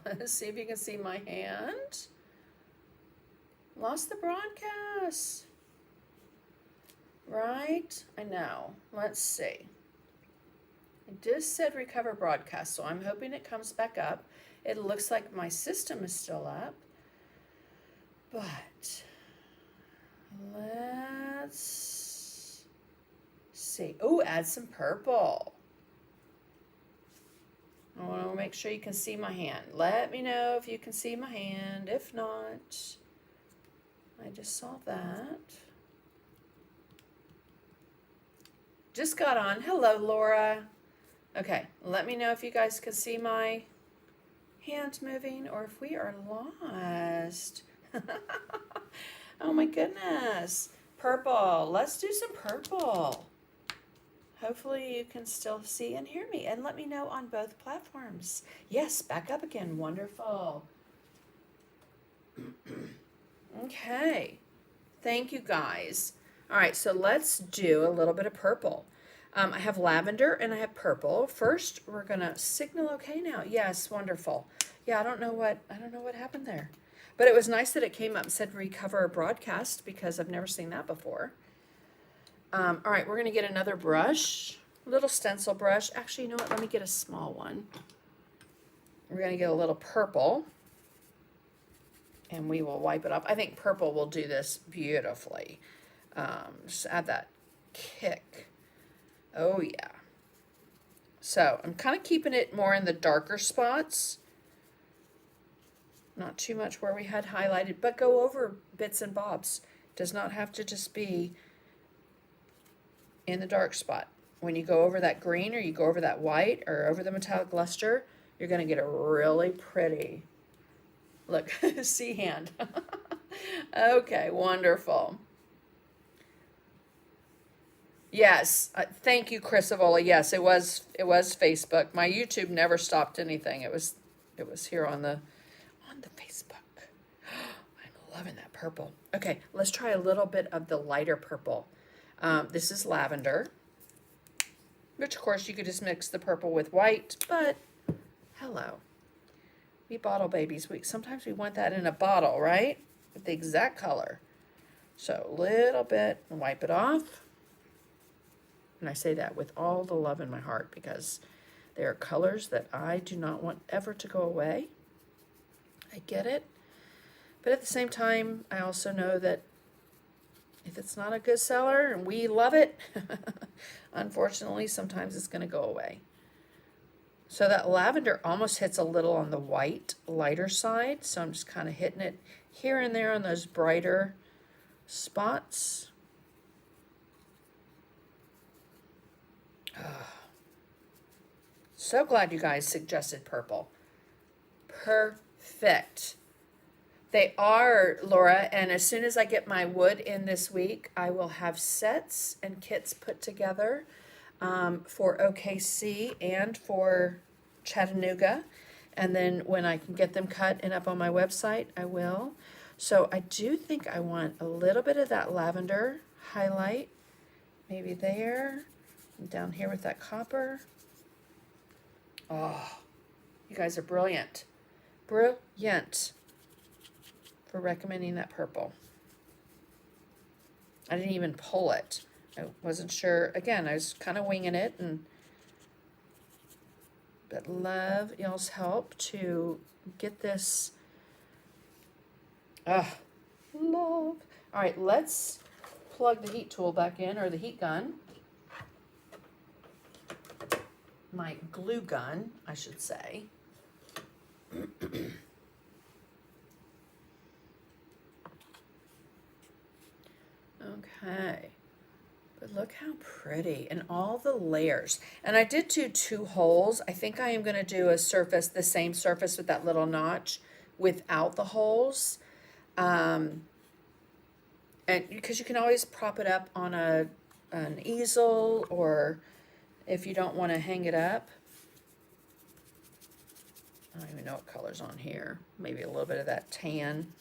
Let's see if you can see my hand. Lost the broadcast. Right? I know. Let's see. It just said recover broadcast, so I'm hoping it comes back up. It looks like my system is still up. But let's see. Oh, add some purple. I want to make sure you can see my hand. Let me know if you can see my hand. If not, I just saw that. Just got on. Hello, Laura. Okay, let me know if you guys can see my hand moving or if we are lost. Oh my goodness. Purple. Let's do some purple. Hopefully you can still see and hear me. And let me know on both platforms. Yes, back up again. Wonderful. Okay. Thank you, guys. All right, so let's do a little bit of purple. I have lavender and I have purple. First, we're gonna signal okay now. Yes, wonderful. Yeah, I don't know what happened there. But it was nice that it came up and said recover broadcast because I've never seen that before. All right, we're gonna get another brush, a little stencil brush. Actually, you know what? Let me get a small one. We're gonna get a little purple and we will wipe it off. I think purple will do this beautifully. Just add that kick. Oh yeah. So I'm kind of keeping it more in the darker spots. Not too much where we had highlighted, but go over bits and bobs. Does not have to just be in the dark spot. When you go over that green or you go over that white or over the metallic luster, you're going to get a really pretty, look, see hand. Okay, wonderful. Yes, thank you, Chris Avola. Yes, it was Facebook. My YouTube never stopped anything. It was here on the Facebook. I'm loving that purple. Okay, let's try a little bit of the lighter purple. This is lavender, which of course you could just mix the purple with white, but hello. We bottle babies. Sometimes we want that in a bottle, right? With the exact color. So a little bit and wipe it off. And I say that with all the love in my heart because They are colors that I do not want ever to go away. I get it. But at the same time, I also know that if it's not a good seller and we love it, unfortunately, sometimes it's going to go away. So that lavender almost hits a little on the white, lighter side. So I'm just kind of hitting it here and there on those brighter spots. So glad you guys suggested purple. Perfect. They are, Laura, and as soon as I get my wood in this week, I will have sets and kits put together for OKC and for Chattanooga. And then when I can get them cut and up on my website, I will. So I do think I want a little bit of that lavender highlight, maybe there, and down here with that copper. Oh, you guys are brilliant. Brilliant for recommending that purple. I didn't even pull it. I wasn't sure. Again, I was kind of winging it, but love y'all's help to get this. Love. All right, let's plug the heat tool back in, or the heat gun. My glue gun, I should say. Okay, but look how pretty, and all the layers. And I did do 2 holes. I think I am going to do a surface, the same surface with that little notch without the holes. And because you can always prop it up on an easel, or if you don't want to hang it up. I don't even know what color's on here. Maybe a little bit of that tan.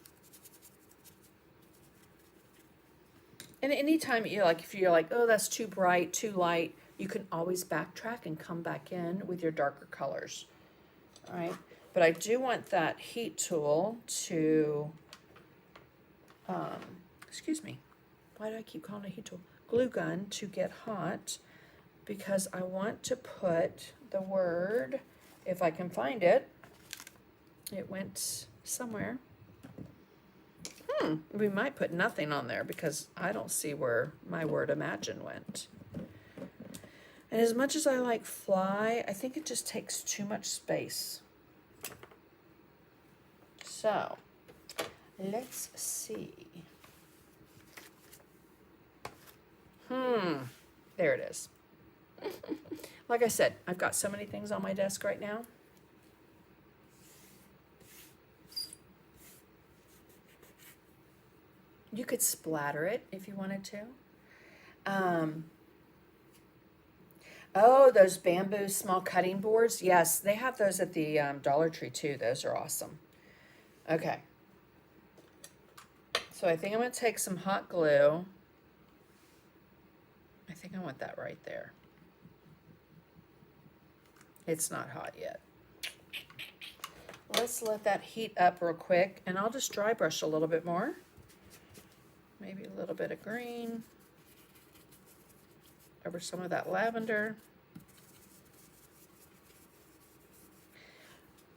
And anytime if you're like, oh, that's too bright, too light, you can always backtrack and come back in with your darker colors. All right. But I do want that heat tool to, excuse me. Why do I keep calling it a heat tool? Glue gun to get hot, because I want to put the word, if I can find it. It went somewhere. We might put nothing on there because I don't see where my word imagine went. And as much as I like fly, I think it just takes too much space. So, let's see. There it is. Like I said, I've got so many things on my desk right now. You could splatter it if you wanted to. Oh, those bamboo small cutting boards. Yes, they have those at the Dollar Tree too. Those are awesome. Okay. So I think I'm going to take some hot glue. I think I want that right there. It's not hot yet. Let's let that heat up real quick, and I'll just dry brush a little bit more. Maybe a little bit of green over some of that lavender.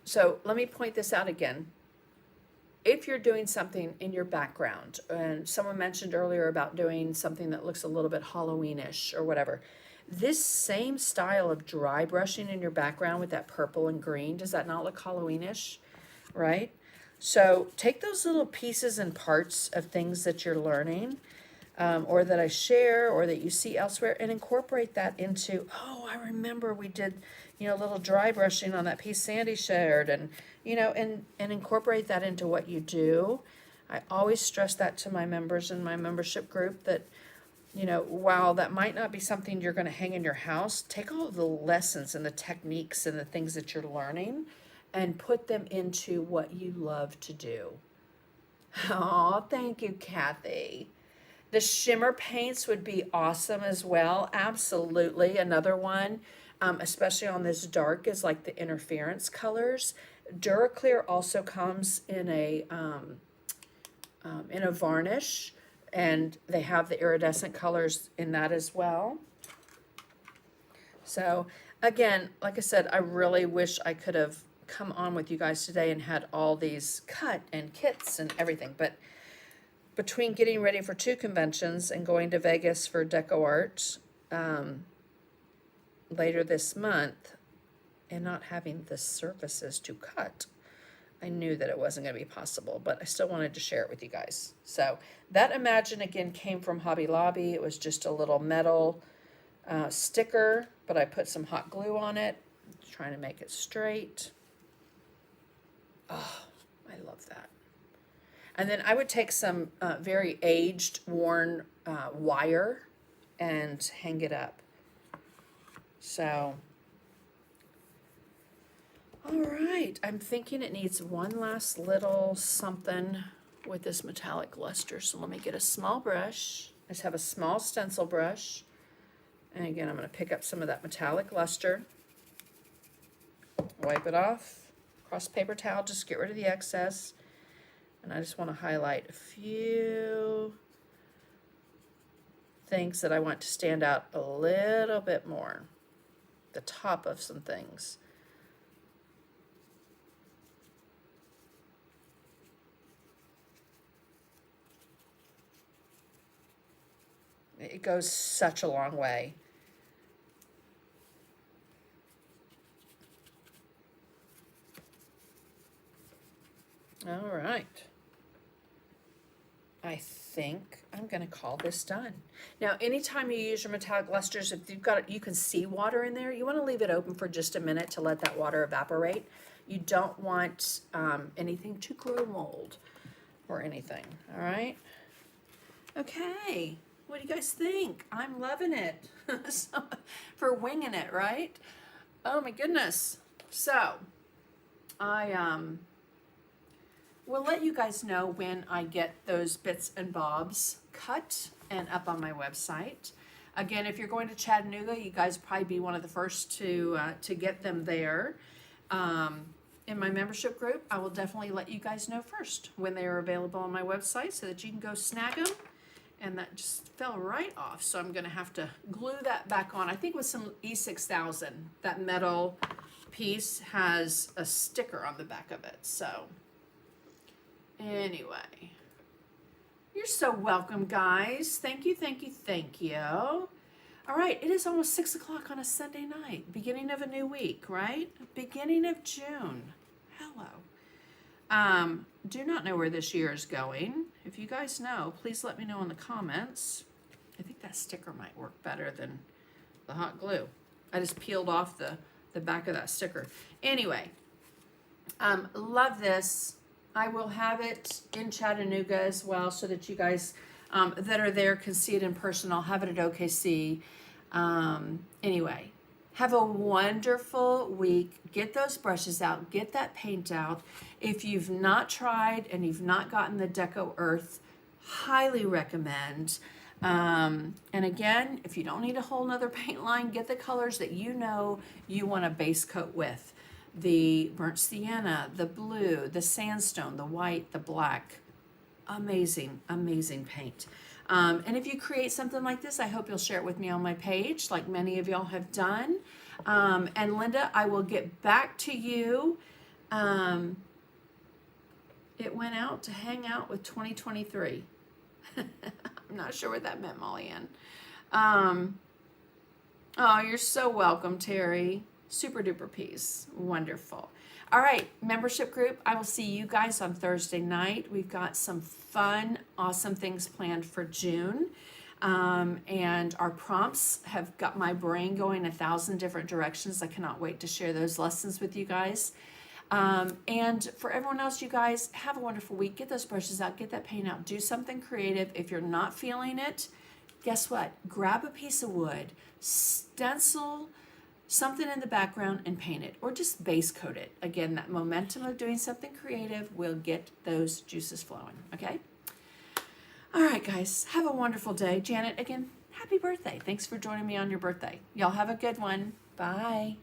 So let me point this out again. If you're doing something in your background, and someone mentioned earlier about doing something that looks a little bit Halloweenish or whatever, this same style of dry brushing in your background with that purple and green, does that not look Halloweenish, right? So take those little pieces and parts of things that you're learning, or that I share, or that you see elsewhere, and incorporate that into, oh, I remember we did, a little dry brushing on that piece Sandy shared, and, and incorporate that into what you do. I always stress that to my members in my membership group that, while that might not be something you're going to hang in your house, take all of the lessons and the techniques and the things that you're learning and put them into what you love to do. Oh, thank you, Kathy. The shimmer paints would be awesome as well. Absolutely. Another one, especially on this dark, is like the interference colors. DuraClear also comes in a varnish, and they have the iridescent colors in that as well. So Again, like I said, I really wish I could have come on with you guys today and had all these cut and kits and everything, but between getting ready for 2 conventions and going to Vegas for DecoArt later this month and not having the surfaces to cut, I knew that it wasn't going to be possible, but I still wanted to share it with you guys. So that Imagine, again, came from Hobby Lobby. It was just a little metal sticker, but I put some hot glue on it, trying to make it straight. Oh, I love that. And then I would take some very aged, worn wire and hang it up. So, all right, I'm thinking it needs one last little something with this metallic luster. So let me get a small brush. I just have a small stencil brush. And again, I'm going to pick up some of that metallic luster. Wipe it off. Cross paper towel, just get rid of the excess. And I just want to highlight a few things that I want to stand out a little bit more. The top of some things. It goes such a long way. All right. I think I'm going to call this done. Now, anytime you use your metallic lusters, if you've got, you can see water in there, you want to leave it open for just a minute to let that water evaporate. You don't want anything to grow mold or anything. All right. Okay. What do you guys think? I'm loving it. So, for winging it, right? Oh my goodness. So, I will let you guys know when I get those bits and bobs cut and up on my website. Again, if you're going to Chattanooga, you guys probably be one of the first to get them there. In my membership group, I will definitely let you guys know first when they are available on my website so that you can go snag them. And that just fell right off, so I'm going to have to glue that back on. I think with some E6000, that metal piece has a sticker on the back of it. So anyway, you're so welcome, guys. Thank you, thank you, thank you. All right, it is almost 6 o'clock on a Sunday night, beginning of a new week, right? Beginning of June. Hello. Do not know where this year is going. If you guys know, please let me know in the comments. I think that sticker might work better than the hot glue. I just peeled off the back of that sticker. Anyway, love this. I will have it in Chattanooga as well so that you guys that are there can see it in person. I'll have it at OKC. Anyway, have a wonderful week. Get those brushes out. Get that paint out. If you've not tried and you've not gotten the DecoEarth, highly recommend. And again, if you don't need a whole nother paint line, get the colors that you know you want to base coat with. The burnt sienna, the blue, the sandstone, the white, the black. Amazing, amazing paint. And if you create something like this, I hope you'll share it with me on my page, like many of y'all have done. And Linda, I will get back to you. It went out to hang out with 2023. I'm not sure what that meant, Molly Ann. Oh, you're so welcome, Terry. Super duper peas. Wonderful. All right, membership group, I will see you guys on Thursday night. We've got some fun, awesome things planned for June. And our prompts have got my brain going 1,000 different directions. I cannot wait to share those lessons with you guys. And for everyone else, you guys, have a wonderful week. Get those brushes out, get that paint out, do something creative. If you're not feeling it, guess what? Grab a piece of wood, stencil something in the background and paint it, or just base coat it. Again, that momentum of doing something creative will get those juices flowing, okay? All right, guys, have a wonderful day. Janet, again, happy birthday. Thanks for joining me on your birthday. Y'all have a good one. Bye.